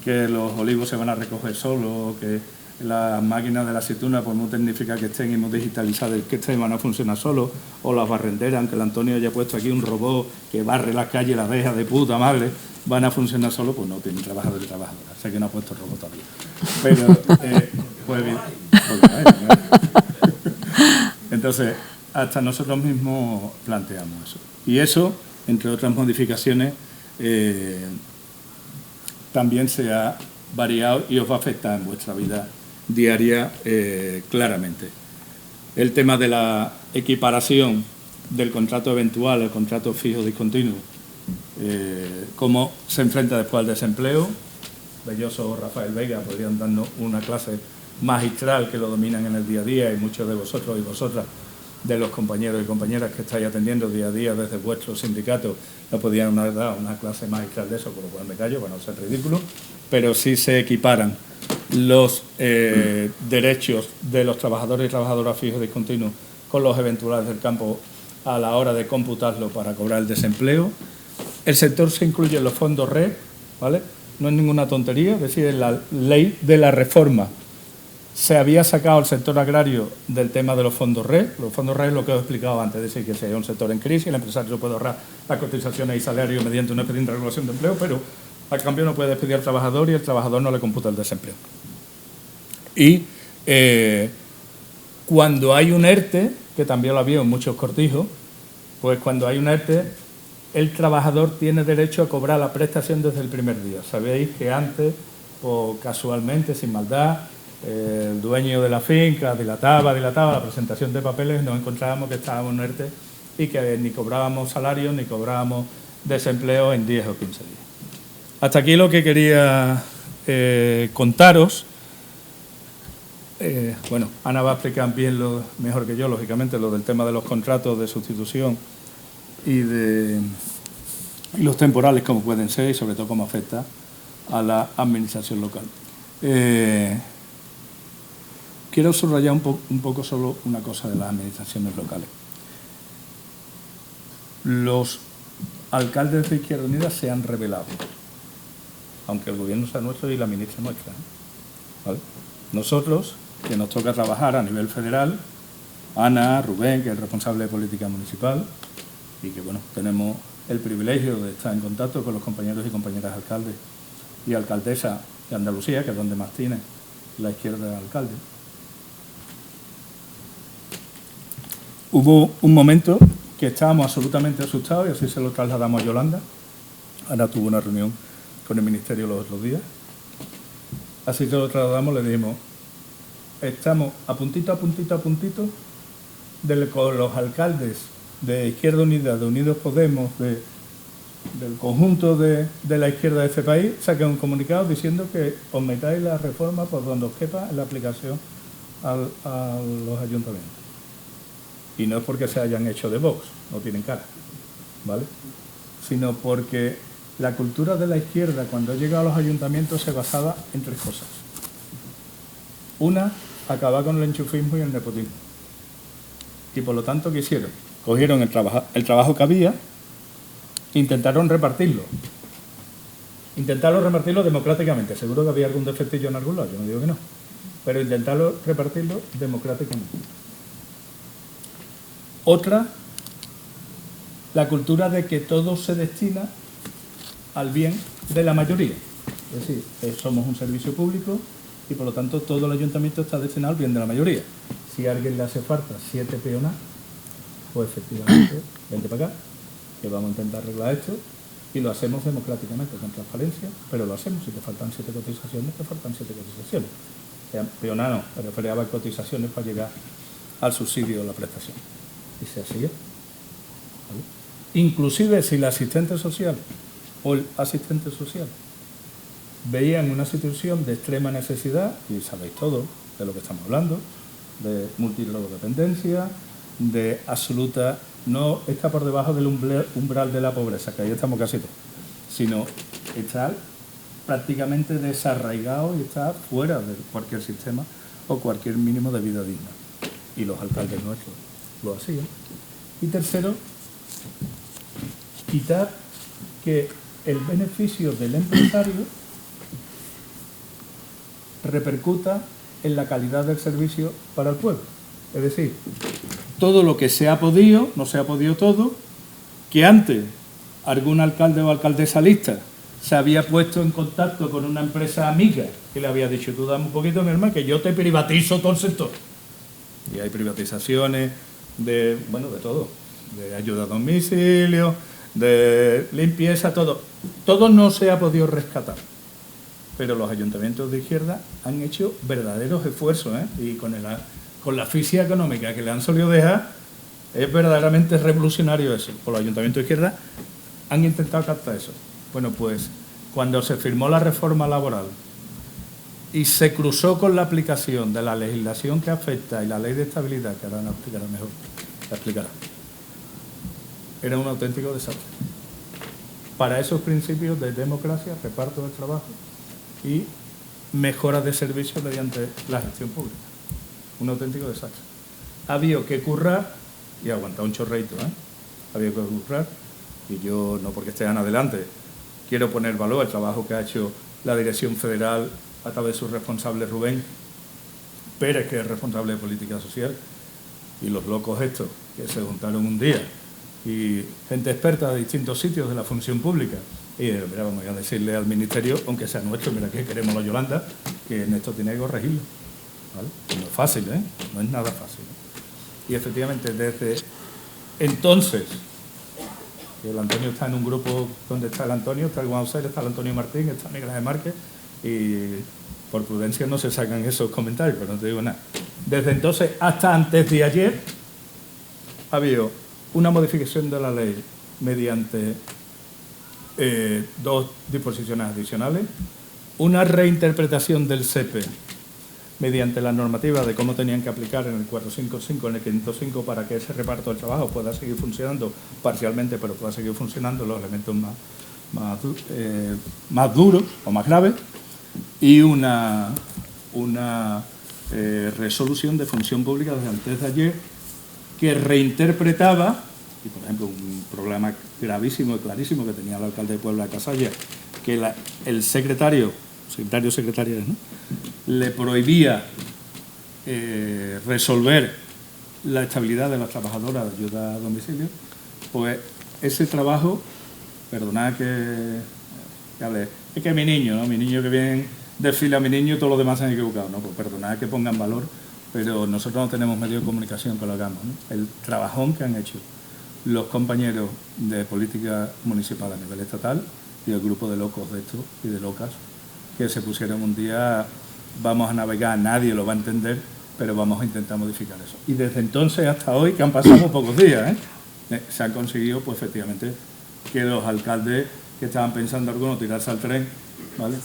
que los olivos se van a recoger solos, que las máquinas de la aceituna, por muy tecnificadas que estén y muy digitalizadas que estén, van a funcionar solos? O las barrenderas, aunque el Antonio haya puesto aquí un robot que barre las calles y las deja de puta madre, van a funcionar solos. Pues no, tienen trabajadores y trabajadoras. Sé que no ha puesto el robot todavía. Pero, pues bien. Entonces, hasta nosotros mismos planteamos eso. Y eso, entre otras modificaciones, también se ha variado y os va a afectar en vuestra vida diaria claramente. El tema de la equiparación del contrato eventual al contrato fijo discontinuo, cómo se enfrenta después al desempleo. Belloso o Rafael Vega podrían darnos una clase magistral que lo dominan en el día a día, y muchos de vosotros y vosotras, de los compañeros y compañeras que estáis atendiendo día a día desde vuestro sindicato, no podían dar una clase magistral de eso, por lo cual me callo, para no ser ridículo, pero sí se equiparan los derechos de los trabajadores y trabajadoras fijos discontinuos con los eventuales del campo a la hora de computarlo para cobrar el desempleo. El sector se incluye en los fondos RED, ¿vale? No es ninguna tontería, es decir, en la ley de la reforma se había sacado el sector agrario del tema de los fondos RED. Los fondos RED es lo que os he explicado antes, es decir, que si hay un sector en crisis, el empresario puede ahorrar las cotizaciones y salarios mediante un expediente de regulación de empleo, pero al cambio no puede despedir al trabajador y el trabajador no le computa el desempleo. Y cuando hay un ERTE, que también lo había en muchos cortijos, pues cuando hay un ERTE, el trabajador tiene derecho a cobrar la prestación desde el primer día. Sabéis que antes, o casualmente, sin maldad, el dueño de la finca dilataba la presentación de papeles, nos encontrábamos que estábamos en ERTE y que ni cobrábamos salarios ni cobrábamos desempleo en 10 o 15 días. Hasta aquí lo que quería contaros. Bueno, Ana va a explicar bien mejor que yo, lógicamente, lo del tema de los contratos de sustitución y los temporales, cómo pueden ser y sobre todo cómo afecta a la administración local. Quiero subrayar un poco solo una cosa de las administraciones locales. Los alcaldes de Izquierda Unida se han rebelado, aunque el gobierno sea nuestro y la ministra nuestra, ¿vale? Nosotros, que nos toca trabajar a nivel federal, Ana, Rubén, que es el responsable de política municipal, y que bueno, tenemos el privilegio de estar en contacto con los compañeros y compañeras alcaldes y alcaldesas de Andalucía, que es donde más tiene la izquierda de alcalde. Hubo un momento que estábamos absolutamente asustados, y así se lo trasladamos a Yolanda. Ana tuvo una reunión con el Ministerio los otros días. Así se lo trasladamos, le dijimos, estamos a puntito con los alcaldes de Izquierda Unida, de Unidos Podemos, del conjunto de la izquierda de este país, saquen un comunicado diciendo que os metáis la reforma por donde os quepa en la aplicación a los ayuntamientos. Y no es porque se hayan hecho de Vox, no tienen cara, ¿vale? Sino porque la cultura de la izquierda, cuando ha llegado a los ayuntamientos, se basaba en 3 cosas. Una, acabar con el enchufismo y el nepotismo. Y por lo tanto, ¿qué hicieron? Cogieron el trabajo que había, intentaron repartirlo Intentarlo repartirlo democráticamente. Seguro que había algún defectillo en algún lado, yo no digo que no. Pero intentarlo repartirlo democráticamente. Otra, la cultura de que todo se destina al bien de la mayoría. Es decir, somos un servicio público y por lo tanto todo el ayuntamiento está destinado al bien de la mayoría. Si a alguien le hace falta 7 peonas, pues efectivamente, vente para acá, que vamos a intentar arreglar esto y lo hacemos democráticamente, con transparencia, pero lo hacemos. Si te faltan 7 cotizaciones, te faltan 7 cotizaciones. O sea, peonas no, me refería a cotizaciones para llegar al subsidio o la prestación. Y se hacía. ¿Vale? Inclusive si la asistente social o el asistente social veían una situación de extrema necesidad, y sabéis todo de lo que estamos hablando, de multidependencia, de absoluta, no está por debajo del umbral de la pobreza, que ahí estamos casi todos, sino estar prácticamente desarraigado y estar fuera de cualquier sistema o cualquier mínimo de vida digna. Y los alcaldes nuestros lo hacían. Y tercero, quitar que el beneficio del empresario repercuta en la calidad del servicio para el pueblo. Es decir, todo lo que se ha podido, no se ha podido todo, que antes algún alcalde o alcaldesa lista se había puesto en contacto con una empresa amiga que le había dicho, tú dame un poquito, mi hermano, que yo te privatizo todo el sector. Y hay privatizaciones de, bueno, de todo, de ayuda a domicilio, de limpieza, todo. Todo no se ha podido rescatar. Pero los ayuntamientos de izquierda han hecho verdaderos esfuerzos, y con la asfixia económica que le han solido dejar, es verdaderamente revolucionario eso. Por los ayuntamientos de izquierda han intentado captar eso. Bueno, pues cuando se firmó la reforma laboral y se cruzó con la aplicación de la legislación que afecta y la ley de estabilidad, que ahora nos explicará mejor, la explicará, era un auténtico desastre. Para esos principios de democracia, reparto del trabajo y mejora de servicios mediante la gestión pública. Un auténtico desastre. Ha habido que currar y aguantar un chorreito, ha habido que currar, y yo, no porque estén adelante, quiero poner valor al trabajo que ha hecho la Dirección Federal a través de su responsable Rubén Pérez, que es responsable de política social, y los locos estos que se juntaron un día, y gente experta de distintos sitios de la función pública. Y mira, vamos a decirle al Ministerio, aunque sea nuestro, mira que queremos la Yolanda, que en esto tiene que corregirlo. ¿Vale? No es fácil, no es nada fácil. Y efectivamente, desde entonces, el Antonio está en un grupo donde está el Antonio, está el Guauser, está el Antonio Martín, está Miguel de Márquez, y por prudencia no se sacan esos comentarios, pero no te digo nada. Desde entonces hasta antes de ayer ha habido una modificación de la ley mediante 2 disposiciones adicionales, una reinterpretación del SEPE mediante la normativa de cómo tenían que aplicar en el 455, en el 505, para que ese reparto del trabajo pueda seguir funcionando parcialmente, pero pueda seguir funcionando los elementos más duros o más graves, y una resolución de función pública desde antes de ayer que reinterpretaba, y por ejemplo un problema gravísimo y clarísimo que tenía el alcalde de Puebla de Casalla, que el secretaria, ¿no?, le prohibía resolver la estabilidad de las trabajadoras de ayuda a domicilio, pues ese trabajo, perdonad que es que mi niño que viene desfila, mi niño, todos los demás se han equivocado, ¿no? Pues perdonad que pongan valor, pero nosotros no tenemos medios de comunicación que lo hagamos, ¿no? El trabajón que han hecho los compañeros de política municipal a nivel estatal y el grupo de locos de estos y de locas que se pusieron un día, vamos a navegar, nadie lo va a entender, pero vamos a intentar modificar eso. Y desde entonces hasta hoy, que han pasado pocos días, se han conseguido, pues efectivamente, que los alcaldes que estaban pensando algunos tirarse al tren, ¿vale?,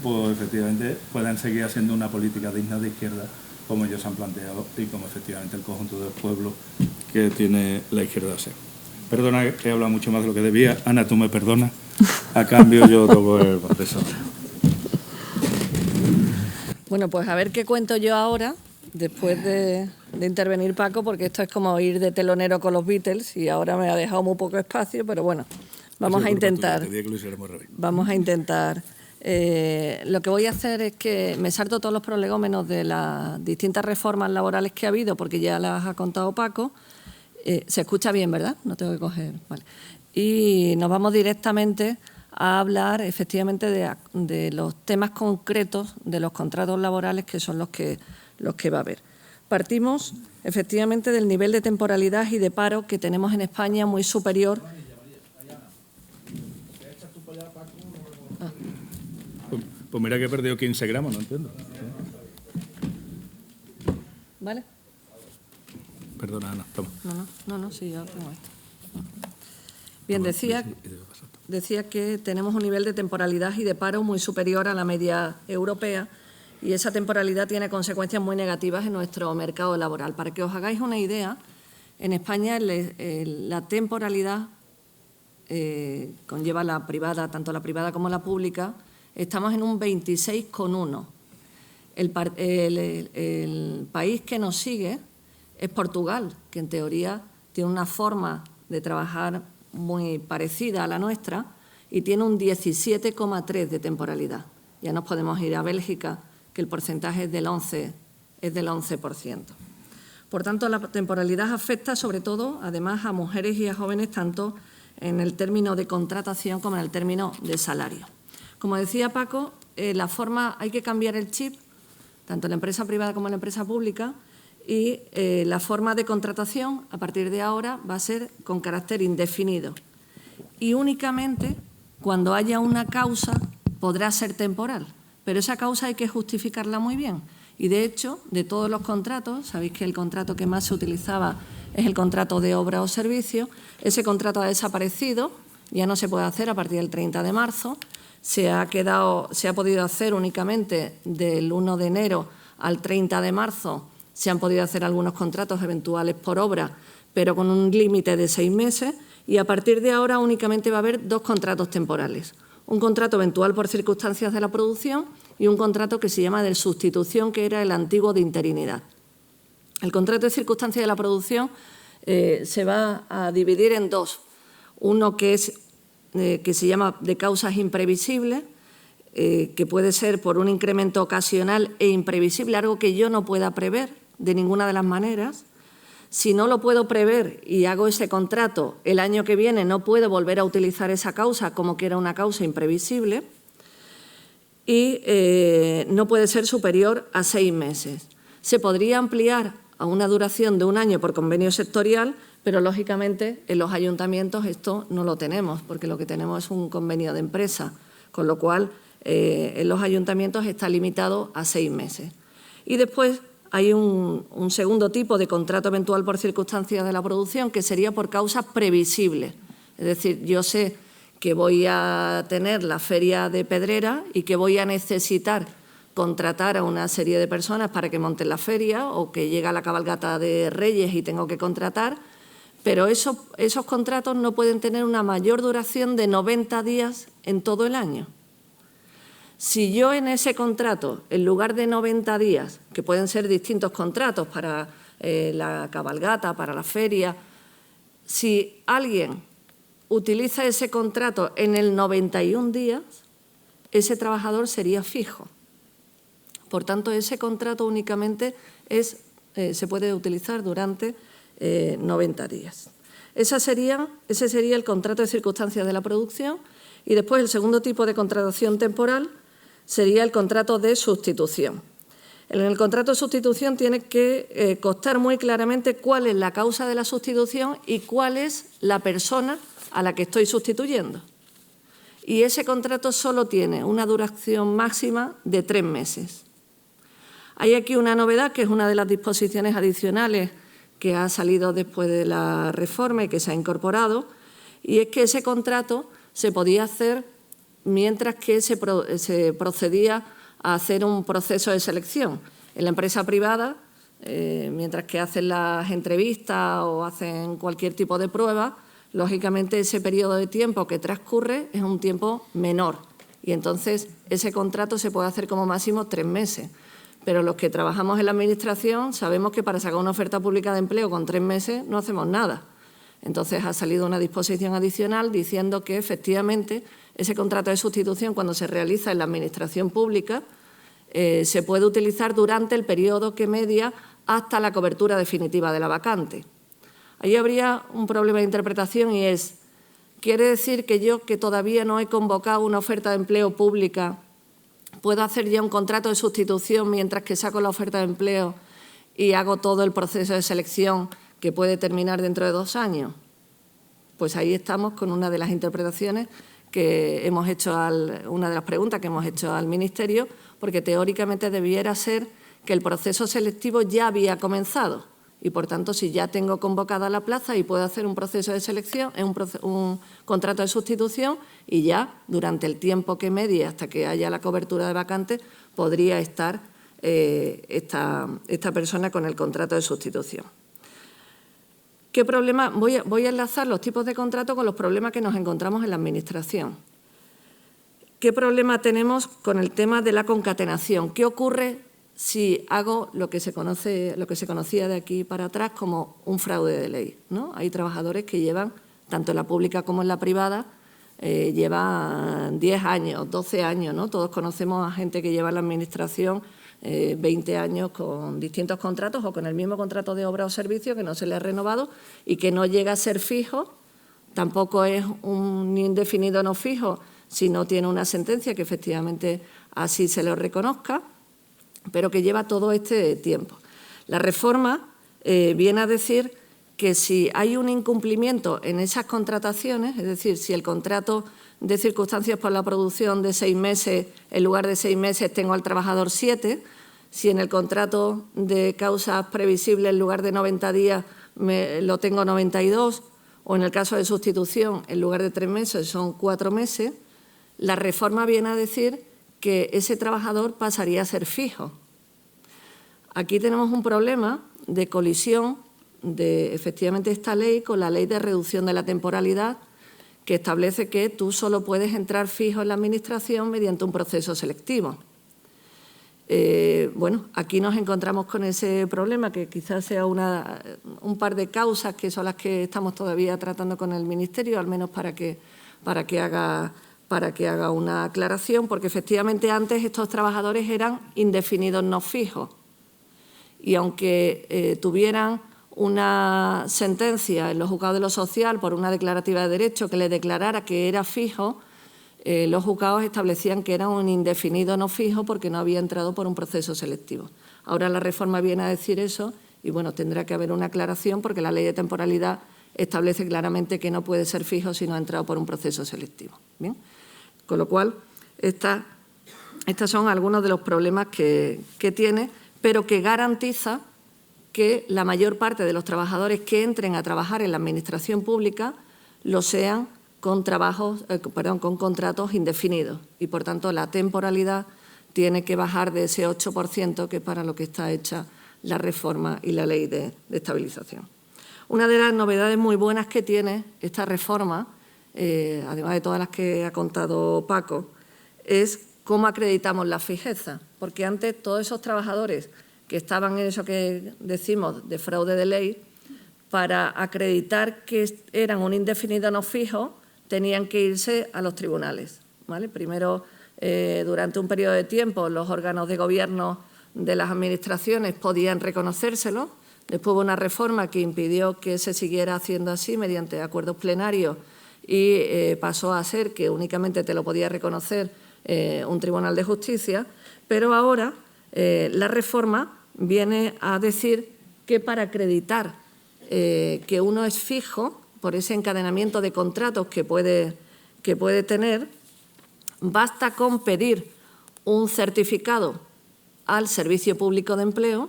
pues efectivamente puedan seguir haciendo una política digna de izquierda como ellos han planteado y como efectivamente el conjunto del pueblo que tiene la izquierda hacer. Perdona que he hablado mucho más de lo que debía. Ana, tú me perdonas. A cambio yo toco el proceso. Bueno, pues a ver qué cuento yo ahora, después de intervenir Paco, porque esto es como ir de telonero con los Beatles y ahora me ha dejado muy poco espacio, pero bueno, Vamos a intentar. Te dije que lo hiciéramos al revés. Vamos a intentar. Lo que voy a hacer es que me salto todos los prolegómenos de las distintas reformas laborales que ha habido, porque ya las ha contado Paco. Se escucha bien, ¿verdad? No tengo que coger. Vale. Y nos vamos directamente a hablar efectivamente de los temas concretos de los contratos laborales, que son los que va a haber. Partimos efectivamente del nivel de temporalidad y de paro que tenemos en España muy superior. Pues mira que he perdido 15 gramos, no entiendo. ¿Vale? Perdona, Ana, toma. No, sí, yo tengo esto. Bien, decía que tenemos un nivel de temporalidad y de paro muy superior a la media europea, y esa temporalidad tiene consecuencias muy negativas en nuestro mercado laboral. Para que os hagáis una idea, en España la temporalidad conlleva la privada, tanto la privada como la pública, estamos en un 26,1. El país que nos sigue es Portugal, que en teoría tiene una forma de trabajar muy parecida a la nuestra y tiene un 17,3 de temporalidad. Ya nos podemos ir a Bélgica, que el porcentaje es del 11%. Por tanto, la temporalidad afecta sobre todo, además, a mujeres y a jóvenes, tanto en el término de contratación como en el término de salario. Como decía Paco, hay que cambiar el chip, tanto en la empresa privada como en la empresa pública, y la forma de contratación, a partir de ahora, va a ser con carácter indefinido. Y únicamente, cuando haya una causa, podrá ser temporal. Pero esa causa hay que justificarla muy bien. Y, de hecho, de todos los contratos, sabéis que el contrato que más se utilizaba es el contrato de obra o servicio. Ese contrato ha desaparecido, ya no se puede hacer a partir del 30 de marzo. Se ha podido hacer únicamente del 1 de enero al 30 de marzo. Se han podido hacer algunos contratos eventuales por obra, pero con un límite de 6 meses. Y a partir de ahora únicamente va a haber 2 contratos temporales. Un contrato eventual por circunstancias de la producción y un contrato que se llama de sustitución, que era el antiguo de interinidad. El contrato de circunstancias de la producción se va a dividir en 2. Uno que se llama de causas imprevisibles, que puede ser por un incremento ocasional e imprevisible, algo que yo no pueda prever de ninguna de las maneras. Si no lo puedo prever y hago ese contrato el año que viene, no puedo volver a utilizar esa causa como que era una causa imprevisible, y no puede ser superior a 6 meses. Se podría ampliar a una duración de 1 año por convenio sectorial, pero lógicamente en los ayuntamientos esto no lo tenemos, porque lo que tenemos es un convenio de empresa, con lo cual en los ayuntamientos está limitado a 6 meses. Y después hay un segundo tipo de contrato eventual por circunstancias de la producción, que sería por causas previsibles. Es decir, yo sé que voy a tener la feria de Pedrera y que voy a necesitar contratar a una serie de personas para que monten la feria, o que llega la cabalgata de Reyes y tengo que contratar, pero esos contratos no pueden tener una mayor duración de 90 días en todo el año. Si yo en ese contrato, en lugar de 90 días, que pueden ser distintos contratos para la cabalgata, para la feria, si alguien utiliza ese contrato en el 91 días, ese trabajador sería fijo. Por tanto, ese contrato únicamente se puede utilizar durante 90 días. Ese sería el contrato de circunstancias de la producción. Y después el segundo tipo de contratación temporal sería el contrato de sustitución. En el contrato de sustitución tiene que constar muy claramente cuál es la causa de la sustitución y cuál es la persona a la que estoy sustituyendo. Y ese contrato solo tiene una duración máxima de 3 meses. Hay aquí una novedad, que es una de las disposiciones adicionales que ha salido después de la reforma y que se ha incorporado, y es que ese contrato se podía hacer mientras que se procedía a hacer un proceso de selección. En la empresa privada, mientras que hacen las entrevistas o hacen cualquier tipo de prueba, lógicamente ese periodo de tiempo que transcurre es un tiempo menor, y entonces ese contrato se puede hacer como máximo 3 meses. Pero los que trabajamos en la Administración sabemos que para sacar una oferta pública de empleo con 3 meses no hacemos nada. Entonces ha salido una disposición adicional diciendo que efectivamente ese contrato de sustitución, cuando se realiza en la Administración pública, se puede utilizar durante el periodo que media hasta la cobertura definitiva de la vacante. Ahí habría un problema de interpretación y es, ¿quiere decir que yo, que todavía no he convocado una oferta de empleo pública, puedo hacer ya un contrato de sustitución mientras que saco la oferta de empleo y hago todo el proceso de selección que puede terminar dentro de 2 años? Pues ahí estamos con una de las interpretaciones que hemos hecho, una de las preguntas que hemos hecho al Ministerio, porque teóricamente debiera ser que el proceso selectivo ya había comenzado y, por tanto, si ya tengo convocada la plaza y puedo hacer un proceso de selección, un contrato de sustitución y ya durante el tiempo que medie hasta que haya la cobertura de vacantes podría estar esta persona con el contrato de sustitución. ¿Qué problema? Voy a enlazar los tipos de contrato con los problemas que nos encontramos en la Administración. ¿Qué problema tenemos con el tema de la concatenación? ¿Qué ocurre si hago lo que se conocía de aquí para atrás como un fraude de ley, ¿no? Hay trabajadores que llevan, tanto en la pública como en la privada, llevan 10 años, 12 años, ¿no? Todos conocemos a gente que lleva en la Administración 20 años con distintos contratos o con el mismo contrato de obra o servicio que no se le ha renovado y que no llega a ser fijo, tampoco es un indefinido no fijo si no tiene una sentencia que efectivamente así se lo reconozca, pero que lleva todo este tiempo. La reforma viene a decir que si hay un incumplimiento en esas contrataciones, es decir, si el contrato de circunstancias por la producción de 6 meses, en lugar de 6 meses tengo al trabajador 7, si en el contrato de causas previsibles en lugar de 90 días lo tengo 92, o en el caso de sustitución en lugar de 3 meses son 4 meses, la reforma viene a decir que ese trabajador pasaría a ser fijo. Aquí tenemos un problema de colisión de efectivamente esta ley con la ley de reducción de la temporalidad, que establece que tú solo puedes entrar fijo en la Administración mediante un proceso selectivo. Bueno, aquí nos encontramos con ese problema, que quizás sea un par de causas que son las que estamos todavía tratando con el Ministerio, al menos para que haga una aclaración, porque efectivamente antes estos trabajadores eran indefinidos no fijos y aunque tuvieran una sentencia en los juzgados de lo social por una declarativa de derecho que le declarara que era fijo, los juzgados establecían que era un indefinido no fijo porque no había entrado por un proceso selectivo. Ahora la reforma viene a decir eso y, bueno, tendrá que haber una aclaración porque la ley de temporalidad establece claramente que no puede ser fijo si no ha entrado por un proceso selectivo. ¿Bien? Con lo cual, estos son algunos de los problemas que tiene, pero que garantiza que la mayor parte de los trabajadores que entren a trabajar en la Administración pública lo sean con contratos indefinidos y, por tanto, la temporalidad tiene que bajar de ese 8%, que es para lo que está hecha la reforma y la ley de estabilización. Una de las novedades muy buenas que tiene esta reforma, además de todas las que ha contado Paco, es cómo acreditamos la fijeza, porque antes todos esos trabajadores que estaban en eso que decimos de fraude de ley, para acreditar que eran un indefinido no fijo, tenían que irse a los tribunales, ¿vale? Primero, durante un periodo de tiempo, los órganos de gobierno de las administraciones podían reconocérselo. Después hubo una reforma que impidió que se siguiera haciendo así mediante acuerdos plenarios y pasó a ser que únicamente te lo podía reconocer un tribunal de justicia, pero ahora la reforma viene a decir que para acreditar que uno es fijo por ese encadenamiento de contratos que puede tener, basta con pedir un certificado al Servicio Público de Empleo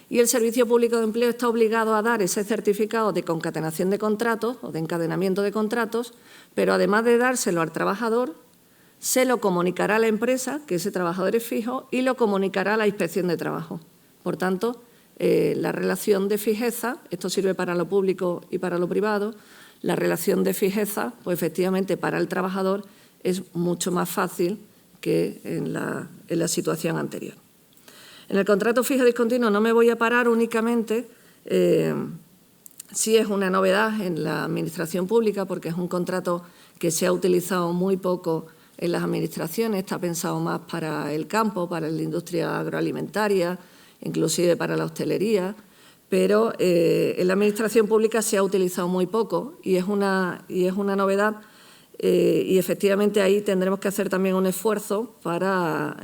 y el Servicio Público de Empleo está obligado a dar ese certificado de concatenación de contratos o de encadenamiento de contratos, pero además de dárselo al trabajador, se lo comunicará a la empresa, que ese trabajador es fijo, y lo comunicará a la Inspección de Trabajo. Por tanto, la relación de fijeza, esto sirve para lo público y para lo privado, la relación de fijeza, pues efectivamente para el trabajador es mucho más fácil que en la situación anterior. En el contrato fijo discontinuo no me voy a parar únicamente Sí es una novedad en la administración pública porque es un contrato que se ha utilizado muy poco en las administraciones, está pensado más para el campo, para la industria agroalimentaria, inclusive para la hostelería, pero en la administración pública se ha utilizado muy poco y es una novedad y efectivamente ahí tendremos que hacer también un esfuerzo para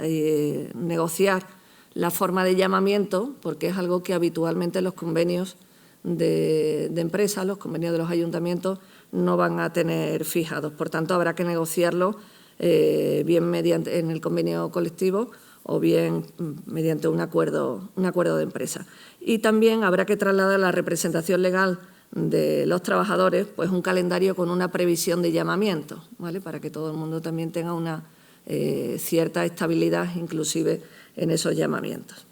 negociar la forma de llamamiento, porque es algo que habitualmente los convenios de empresas, los convenios de los ayuntamientos no van a tener fijados. Por tanto, habrá que negociarlo bien mediante en el convenio colectivo o bien mediante un acuerdo de empresa. Y también habrá que trasladar a la representación legal de los trabajadores pues un calendario con una previsión de llamamiento, ¿vale? Para que todo el mundo también tenga una cierta estabilidad inclusive en esos llamamientos.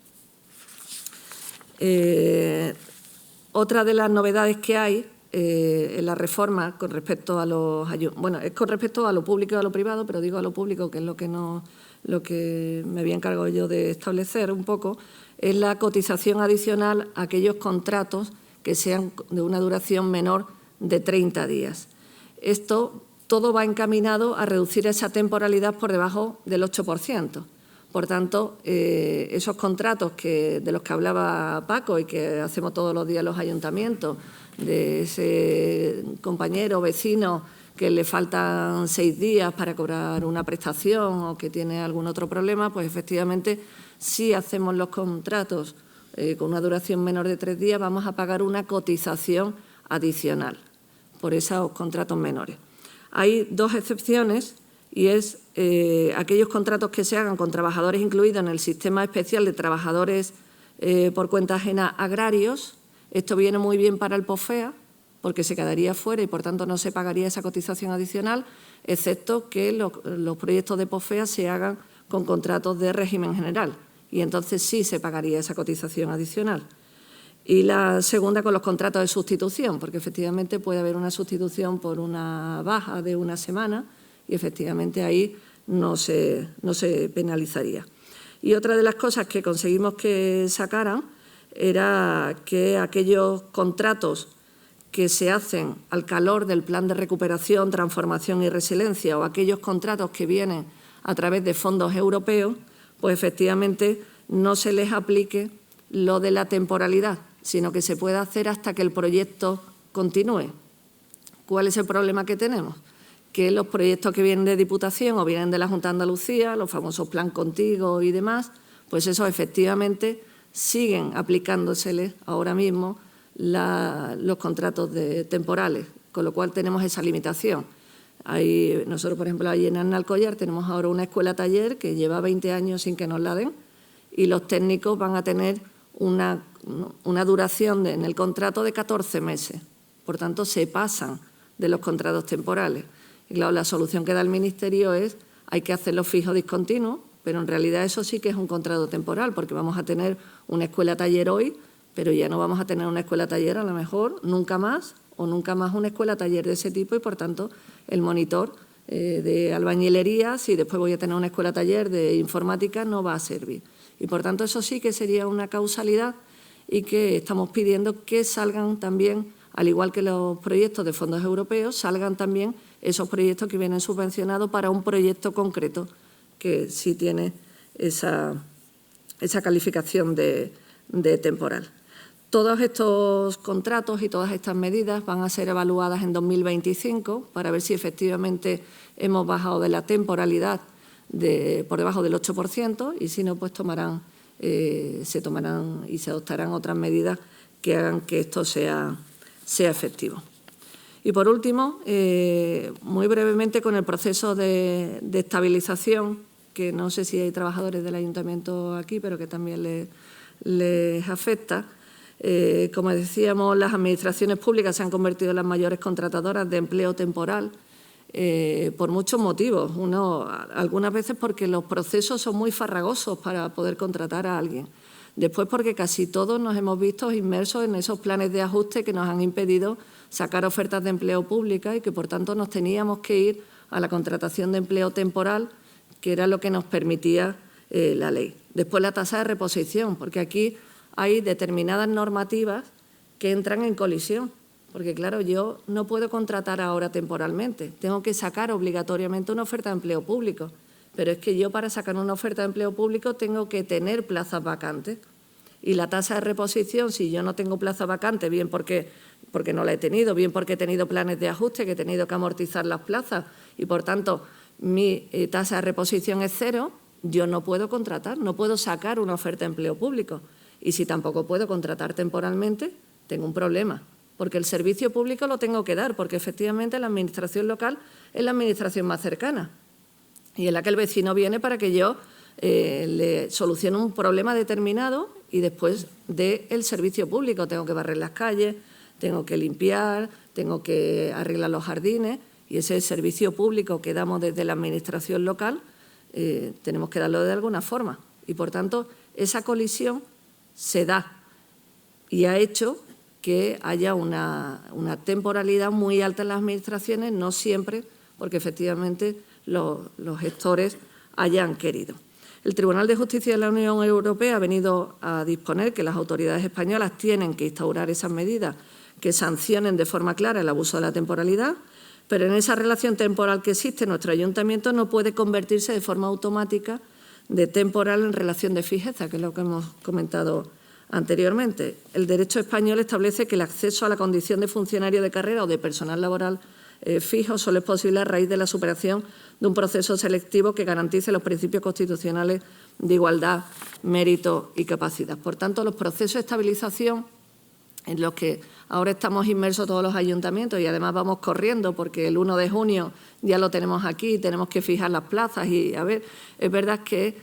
Otra de las novedades que hay en la reforma con respecto a los es con respecto a lo público y a lo privado, pero digo a lo público, que es lo que me había encargado yo de establecer un poco, es la cotización adicional a aquellos contratos que sean de una duración menor de 30 días. Esto todo va encaminado a reducir esa temporalidad por debajo del 8%. Por tanto, esos contratos de los que hablaba Paco y que hacemos todos los días los ayuntamientos, de ese compañero, vecino, que le faltan 6 días para cobrar una prestación o que tiene algún otro problema, pues efectivamente, si hacemos los contratos con una duración menor de 3 días, vamos a pagar una cotización adicional por esos contratos menores. Hay 2 excepciones y es aquellos contratos que se hagan con trabajadores incluidos en el sistema especial de trabajadores por cuenta ajena agrarios. Esto viene muy bien para el POFEA porque se quedaría fuera y, por tanto, no se pagaría esa cotización adicional, excepto que los proyectos de POFEA se hagan con contratos de régimen general y entonces sí se pagaría esa cotización adicional. Y la segunda con los contratos de sustitución, porque efectivamente puede haber una sustitución por una baja de una semana y efectivamente ahí no se penalizaría. Y otra de las cosas que conseguimos que sacaran era que aquellos contratos que se hacen al calor del Plan de Recuperación, Transformación y Resiliencia o aquellos contratos que vienen a través de fondos europeos, pues efectivamente no se les aplique lo de la temporalidad, sino que se pueda hacer hasta que el proyecto continúe. ¿Cuál es el problema que tenemos? Que los proyectos que vienen de Diputación o vienen de la Junta de Andalucía, los famosos Plan Contigo y demás, pues eso efectivamente siguen aplicándoseles ahora mismo los contratos temporales, con lo cual tenemos esa limitación. Nosotros, por ejemplo, allí en Alcollar tenemos ahora una escuela-taller que lleva 20 años sin que nos la den y los técnicos van a tener una duración en el contrato de 14 meses. Por tanto, se pasan de los contratos temporales. Y claro, la solución que da el Ministerio es hay que hacerlo fijo discontinuo, pero en realidad eso sí que es un contrato temporal, porque vamos a tener una escuela-taller hoy, pero ya no vamos a tener una escuela-taller a lo mejor nunca más o nunca más una escuela-taller de ese tipo y, por tanto, el monitor de albañilería, si después voy a tener una escuela-taller de informática, no va a servir. Y, por tanto, eso sí que sería una causalidad y que estamos pidiendo que salgan también, al igual que los proyectos de fondos europeos, salgan también esos proyectos que vienen subvencionados para un proyecto concreto que sí tiene esa calificación de temporal. Todos estos contratos y todas estas medidas van a ser evaluadas en 2025 para ver si efectivamente hemos bajado de la temporalidad por debajo del 8% y si no, pues se tomarán y se adoptarán otras medidas que hagan que esto sea efectivo. Y por último, muy brevemente con el proceso de estabilización, que no sé si hay trabajadores del ayuntamiento aquí, pero que también les afecta. Como decíamos, las administraciones públicas se han convertido en las mayores contratadoras de empleo temporal por muchos motivos. Algunas veces porque los procesos son muy farragosos para poder contratar a alguien. Después porque casi todos nos hemos visto inmersos en esos planes de ajuste que nos han impedido sacar ofertas de empleo pública y que, por tanto, nos teníamos que ir a la contratación de empleo temporal, que era lo que nos permitía la ley. Después la tasa de reposición, porque aquí hay determinadas normativas que entran en colisión Porque, claro, yo no puedo contratar ahora temporalmente. Tengo que sacar obligatoriamente una oferta de empleo público. Pero es que yo, para sacar una oferta de empleo público, tengo que tener plazas vacantes. Y la tasa de reposición, si yo no tengo plaza vacante, bien porque no la he tenido, bien porque he tenido planes de ajuste, que he tenido que amortizar las plazas y, por tanto, mi tasa de reposición es 0, yo no puedo contratar, no puedo sacar una oferta de empleo público. Y si tampoco puedo contratar temporalmente, tengo un problema, porque el servicio público lo tengo que dar, porque efectivamente la administración local es la administración más cercana y en la que el vecino viene para que yo le solucione un problema determinado y después del servicio público. Tengo que barrer las calles, tengo que limpiar, tengo que arreglar los jardines y ese servicio público que damos desde la administración local tenemos que darlo de alguna forma. Y, por tanto, esa colisión se da y ha hecho que haya una temporalidad muy alta en las administraciones, no siempre, porque efectivamente los gestores hayan querido. El Tribunal de Justicia de la Unión Europea ha venido a disponer que las autoridades españolas tienen que instaurar esas medidas que sancionen de forma clara el abuso de la temporalidad, pero en esa relación temporal que existe, nuestro ayuntamiento no puede convertirse de forma automática de temporal en relación de fijeza, que es lo que hemos comentado anteriormente. El derecho español establece que el acceso a la condición de funcionario de carrera o de personal laboral fijo solo es posible a raíz de la superación de un proceso selectivo que garantice los principios constitucionales de igualdad, mérito y capacidad. Por tanto, los procesos de estabilización en los que ahora estamos inmersos todos los ayuntamientos y además vamos corriendo porque el 1 de junio ya lo tenemos aquí, tenemos que fijar las plazas y, a ver, es verdad que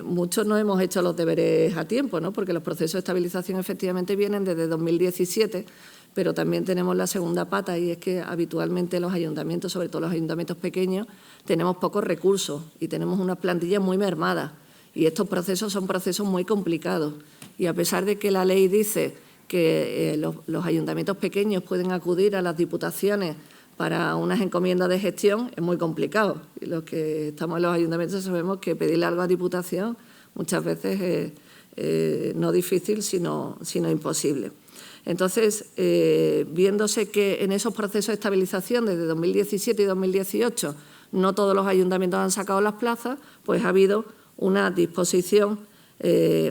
muchos no hemos hecho los deberes a tiempo, ¿no? Porque los procesos de estabilización efectivamente vienen desde 2017, pero también tenemos la segunda pata y es que habitualmente los ayuntamientos, sobre todo los ayuntamientos pequeños, tenemos pocos recursos y tenemos unas plantillas muy mermadas y estos procesos son procesos muy complicados y a pesar de que la ley dice que los ayuntamientos pequeños pueden acudir a las diputaciones para unas encomiendas de gestión, es muy complicado. Y los que estamos en los ayuntamientos sabemos que pedirle algo a Diputación muchas veces es no difícil, sino imposible. Entonces, viéndose que en esos procesos de estabilización desde 2017 y 2018 no todos los ayuntamientos han sacado las plazas, pues ha habido una disposición,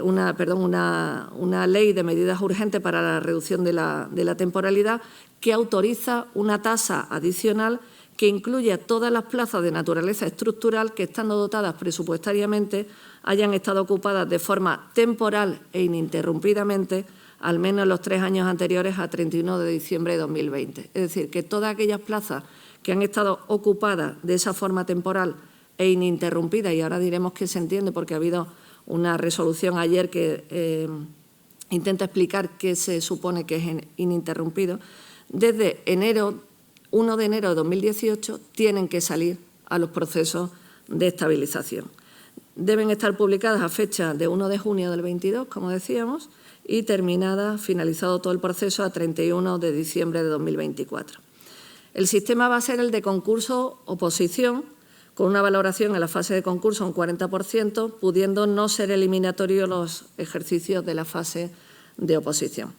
una ley de medidas urgentes para la reducción de la temporalidad que autoriza una tasa adicional que incluye a todas las plazas de naturaleza estructural que, estando dotadas presupuestariamente, hayan estado ocupadas de forma temporal e ininterrumpidamente al menos los 3 años anteriores a 31 de diciembre de 2020. Es decir, que todas aquellas plazas que han estado ocupadas de esa forma temporal e ininterrumpida, y ahora diremos que se entiende porque ha habido una resolución ayer que intenta explicar qué se supone que es ininterrumpido, desde 1 de enero de 2018 tienen que salir a los procesos de estabilización. Deben estar publicadas a fecha de 1 de junio del 22, como decíamos, y finalizado todo el proceso a 31 de diciembre de 2024. El sistema va a ser el de concurso-oposición, con una valoración en la fase de concurso un 40%, pudiendo no ser eliminatorios los ejercicios de la fase de oposición.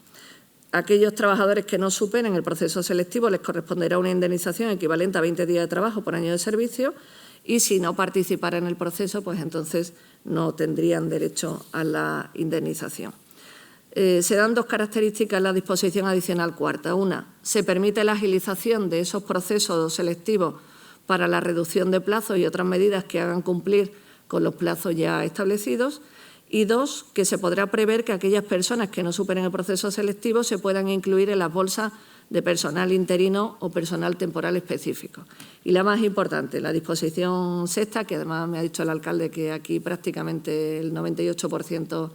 A aquellos trabajadores que no superen el proceso selectivo les corresponderá una indemnización equivalente a 20 días de trabajo por año de servicio y si no participaran en el proceso, pues entonces no tendrían derecho a la indemnización. Se dan 2 características en la disposición adicional cuarta. Una, se permite la agilización de esos procesos selectivos para la reducción de plazos y otras medidas que hagan cumplir con los plazos ya establecidos. Y 2, que se podrá prever que aquellas personas que no superen el proceso selectivo se puedan incluir en las bolsas de personal interino o personal temporal específico. Y la más importante, la disposición sexta, que además me ha dicho el alcalde que aquí prácticamente el 98%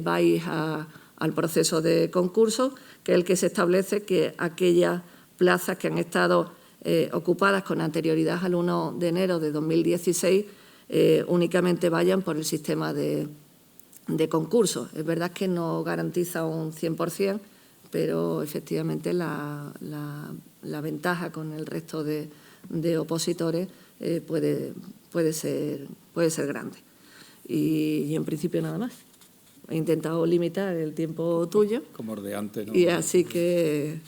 vais al proceso de concurso, que es el que se establece que aquellas plazas que han estado ocupadas con anterioridad al 1 de enero de 2016 únicamente vayan por el sistema de concurso. Es verdad que no garantiza un 100%, pero efectivamente la ventaja con el resto de opositores puede ser grande. Y en principio nada más. He intentado limitar el tiempo tuyo. Como ordeante, ¿no? Y así que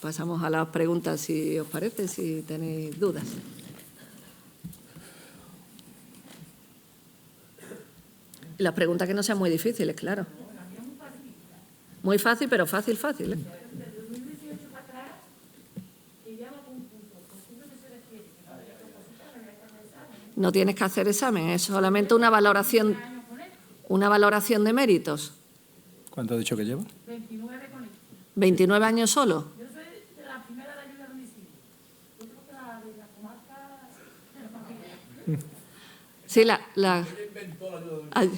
pasamos a las preguntas, si os parece, si tenéis dudas. Las preguntas que no sean muy difíciles, claro. Muy fácil, pero fácil, fácil, ¿eh? No tienes que hacer examen, es solamente una valoración de méritos. ¿Cuánto ha dicho que lleva? 29 con esto. 29 años solo. Yo soy de la primera de ayuda a domicilio. Yo creo que la de la comarca de la familia. Sí, Ay.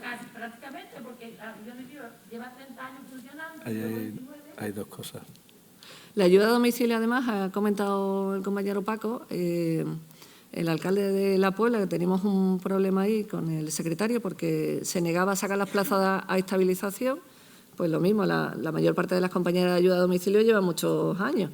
Casi prácticamente, porque la ayuda a domicilio lleva 30 años funcionando. Hay dos cosas. La ayuda a domicilio, además, ha comentado el compañero Paco, el alcalde de La Puebla, que teníamos un problema ahí con el secretario porque se negaba a sacar las plazas a estabilización. Pues lo mismo, la mayor parte de las compañeras de ayuda a domicilio llevan muchos años.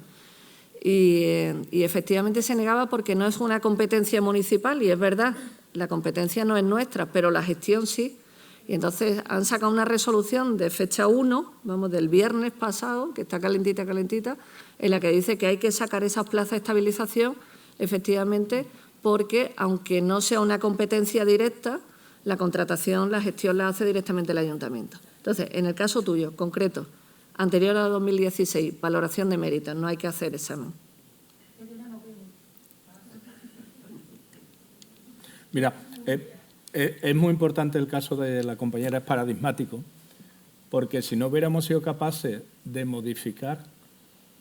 Y efectivamente se negaba porque no es una competencia municipal, y es verdad, la competencia no es nuestra, pero la gestión sí. Y entonces han sacado una resolución de fecha 1, vamos, del viernes pasado, que está calentita, en la que dice que hay que sacar esas plazas de estabilización, efectivamente, porque aunque no sea una competencia directa, la contratación, la gestión la hace directamente el ayuntamiento. Entonces, en el caso tuyo, concreto, anterior a 2016, valoración de méritos, no hay que hacer examen. Mira, es muy importante el caso de la compañera, es paradigmático, porque si no hubiéramos sido capaces de modificar,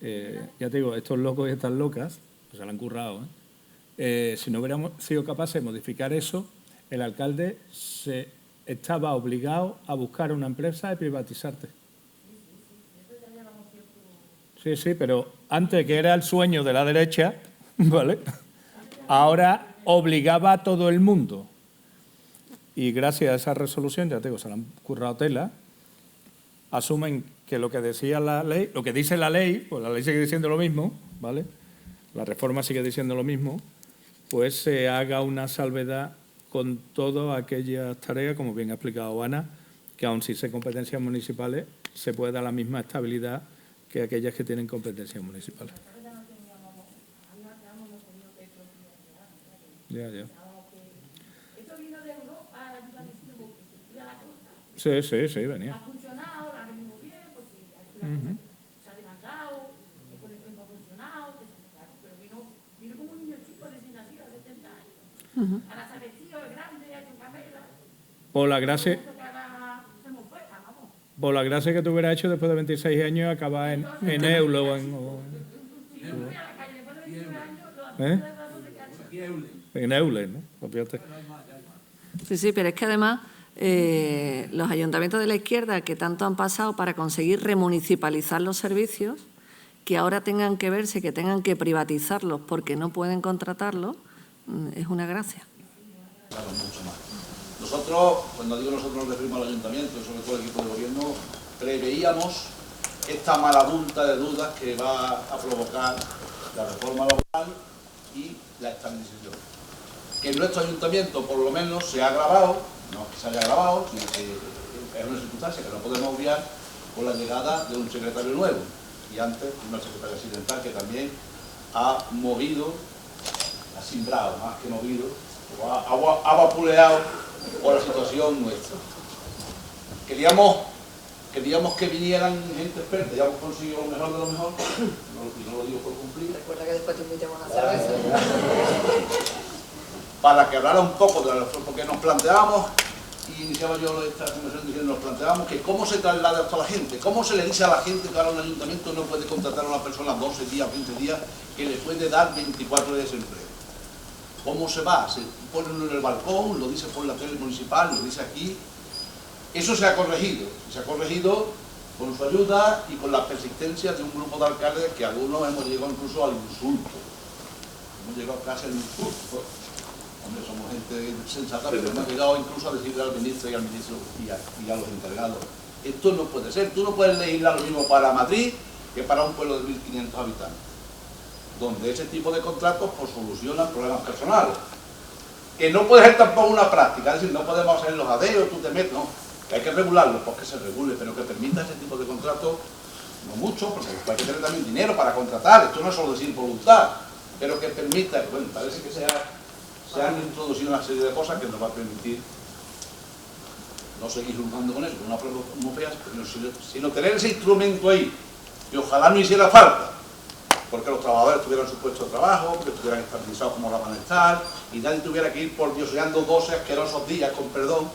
ya te digo, estos locos y estas locas, pues se la han currado, si no hubiéramos sido capaces de modificar eso, el alcalde estaba obligado a buscar una empresa y privatizarte. Sí, pero antes, que era el sueño de la derecha, ¿vale? Ahora obligaba a todo el mundo. Y gracias a esa resolución, ya te digo, se la han currado tela, asumen que lo que decía la ley, lo que dice la ley, pues la ley sigue diciendo lo mismo, ¿vale? La reforma sigue diciendo lo mismo, pues se haga una salvedad con todas aquellas tareas, como bien ha explicado Ana, que aun si sean competencias municipales, se puede dar la misma estabilidad que aquellas que tienen competencias municipales. Ya. Esto vino de Europa, la ayuda a domicilio, de la costa. Sí, venía. Ha funcionado, la venimos bien, pues sí, se ha levantado, con el tiempo ha funcionado, pero vino como un niño chico recién nacido, a 70 años. Ahora se ha vestido, es grande, ha hecho camela. Por la gracia que te hubiera hecho después de 26 años acabar en Eulo. En Euler, ¿no? Sí, pero es que además los ayuntamientos de la izquierda que tanto han pasado para conseguir remunicipalizar los servicios, que ahora tengan que verse, que tengan que privatizarlos porque no pueden contratarlos, es una gracia. Claro, mucho más. Nosotros, cuando digo nosotros nos referimos al ayuntamiento, sobre todo el equipo de gobierno, preveíamos esta marabunta de dudas que va a provocar la reforma laboral y la estabilización. Que en nuestro ayuntamiento, por lo menos, se ha agravado, no es que se haya agravado, sino que es una circunstancia que no podemos obviar con la llegada de un secretario nuevo y antes una secretaria accidental que también ha movido, ha simbrado más que movido, o ha vapuleado por la situación nuestra. Queríamos que vinieran gente experta, ya hemos conseguido lo mejor de lo mejor, y no lo digo por cumplir. Recuerda que después te invitamos a una cerveza. Para que hablara un poco de la reforma, porque nos planteábamos, y iniciaba yo esta conversación diciendo, nos planteábamos que cómo se traslada esto a la gente, cómo se le dice a la gente que ahora un ayuntamiento no puede contratar a una persona 12 días, 20 días, que le puede dar 24 de desempleo. ¿Cómo se va? Se pone uno en el balcón, lo dice por la tele municipal, lo dice aquí. Eso se ha corregido con su ayuda y con la persistencia de un grupo de alcaldes que algunos hemos llegado incluso al insulto. Hemos llegado casi al insulto. Hombre, somos gente sensata, pero hemos llegado incluso a decirle al ministro y al ministro y a los encargados. Esto no puede ser. Tú no puedes legislar lo mismo para Madrid que para un pueblo de 1.500 habitantes, donde ese tipo de contratos pues, solucionan problemas personales. Que no puede ser tampoco una práctica, es decir, no podemos hacer los adeos, tú te metes, no. Que hay que regularlo, pues que se regule, pero que permita ese tipo de contratos no mucho, porque después hay que tener también dinero para contratar, esto no es solo decir voluntad, pero que permita, bueno, parece que se han introducido una serie de cosas que nos va a permitir no seguir jugando con eso, con una prueba muy fea, sino tener ese instrumento ahí, que ojalá no hiciera falta, porque los trabajadores tuvieran su puesto de trabajo, que estuvieran estabilizados como la van a estar, y nadie tuviera que ir por dioseando 12 asquerosos días, con perdón,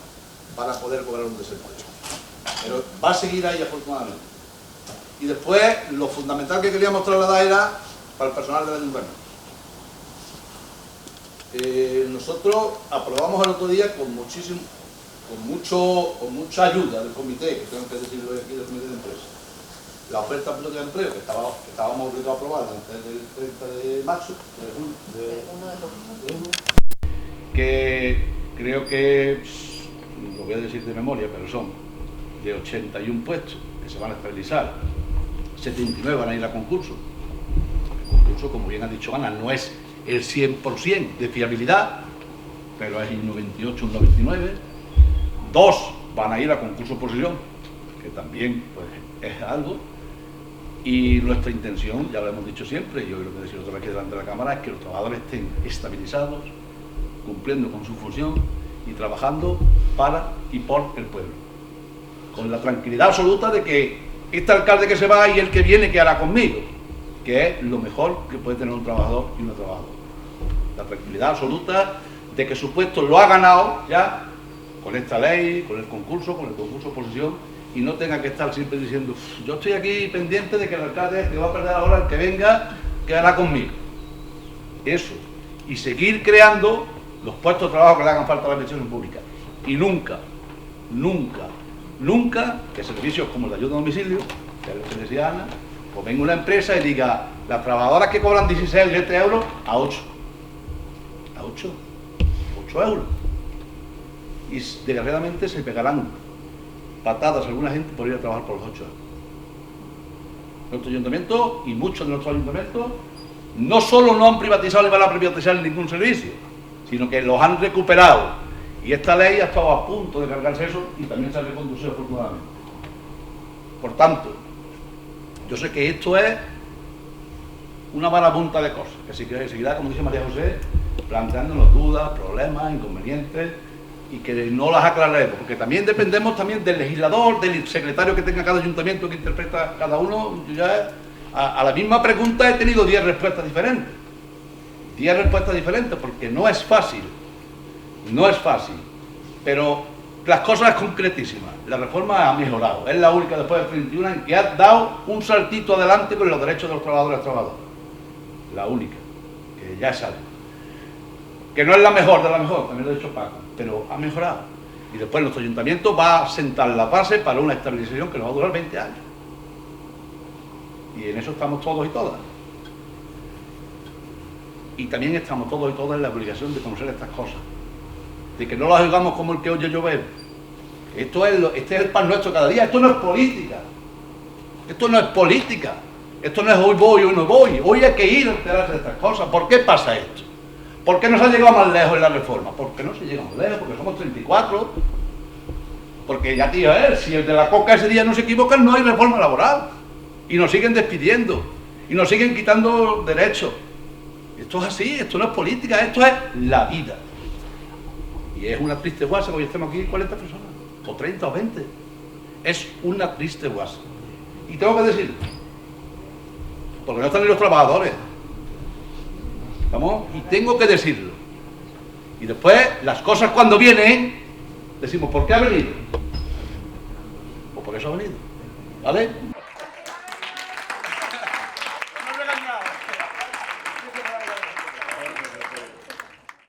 para poder cobrar un desempleo. Pero va a seguir ahí, afortunadamente. Y después, lo fundamental que queríamos trasladar era para el personal del ayuntamiento. Nosotros aprobamos el otro día con mucha ayuda del comité, que tengo que decirlo aquí del comité de empresa, la oferta pública de empleo que estábamos obligados a aprobar antes del 30 de marzo, que creo que, lo voy a decir de memoria, pero son de 81 puestos que se van a estabilizar, 79 van a ir a concurso. El concurso, como bien ha dicho Ana, no es el 100% de fiabilidad, pero es un 98, un 99. 2 van a ir a concurso oposición, que también pues, es algo. Y nuestra intención, ya lo hemos dicho siempre, y yo creo que decirlo otra vez delante de la Cámara, es que los trabajadores estén estabilizados, cumpliendo con su función y trabajando para y por el pueblo. Con la tranquilidad absoluta de que este alcalde que se va y el que viene quedará conmigo, que es lo mejor que puede tener un trabajador y una trabajadora. La tranquilidad absoluta de que su puesto lo ha ganado ya con esta ley, con el concurso oposición, y no tenga que estar siempre diciendo yo estoy aquí pendiente de que el alcalde que va a perder ahora, el que venga, quedará conmigo. Eso. Y seguir creando los puestos de trabajo que le hagan falta a la administración pública. Y nunca, que servicios como el de ayuda a domicilio, que es lo que decía Ana, pues venga una empresa y diga, las trabajadoras que cobran 16 o 17 euros, a 8. A 8 euros. Y desgraciadamente se pegarán patadas a alguna gente por ir a trabajar por los 8 euros. Nuestro ayuntamiento y muchos de nuestros ayuntamientos no solo no han privatizado ni van a privatizar ningún servicio, sino que los han recuperado. Y esta ley ha estado a punto de cargarse eso y también se ha reconducido afortunadamente. Por tanto, yo sé que esto es una marabunta de cosas, que seguirá, como dice María José, planteándonos dudas, problemas, inconvenientes, y que no las aclararemos, porque también dependemos también del legislador, del secretario que tenga cada ayuntamiento, que interpreta cada uno. Yo ya a la misma pregunta he tenido 10 respuestas diferentes. 10 respuestas diferentes, porque no es fácil, pero las cosas son concretísimas. La reforma ha mejorado, es la única después del 31 en que ha dado un saltito adelante con los derechos de los trabajadores y trabajadoras. La única, que ya es algo. Que no es la mejor de la mejor, también lo ha dicho Paco, pero ha mejorado. Y después nuestro ayuntamiento va a sentar la base para una estabilización que nos va a durar 20 años. Y en eso estamos todos y todas. Y también estamos todos y todas en la obligación de conocer estas cosas. De que no las hagamos como el que oye llover. Este es el pan nuestro cada día. Esto no es política. Esto no es hoy voy, hoy no voy. Hoy hay que ir a enterarse de estas cosas. ¿Por qué pasa esto? ¿Por qué no se ha llegado más lejos en la reforma? Porque no se llega más lejos, porque somos 34. Porque ya tío, si el de la coca ese día no se equivoca, no hay reforma laboral. Y nos siguen despidiendo. Y nos siguen quitando derechos. Esto es así, esto no es política, esto es la vida. Y es una triste guasa que hoy estemos aquí 40 personas, o 30 o 20. Es una triste guasa. Y tengo que decirlo, porque no están ni los trabajadores. ¿Estamos? Y tengo que decirlo. Y después, las cosas cuando vienen, decimos, ¿por qué ha venido? Pues por eso ha venido. ¿Vale?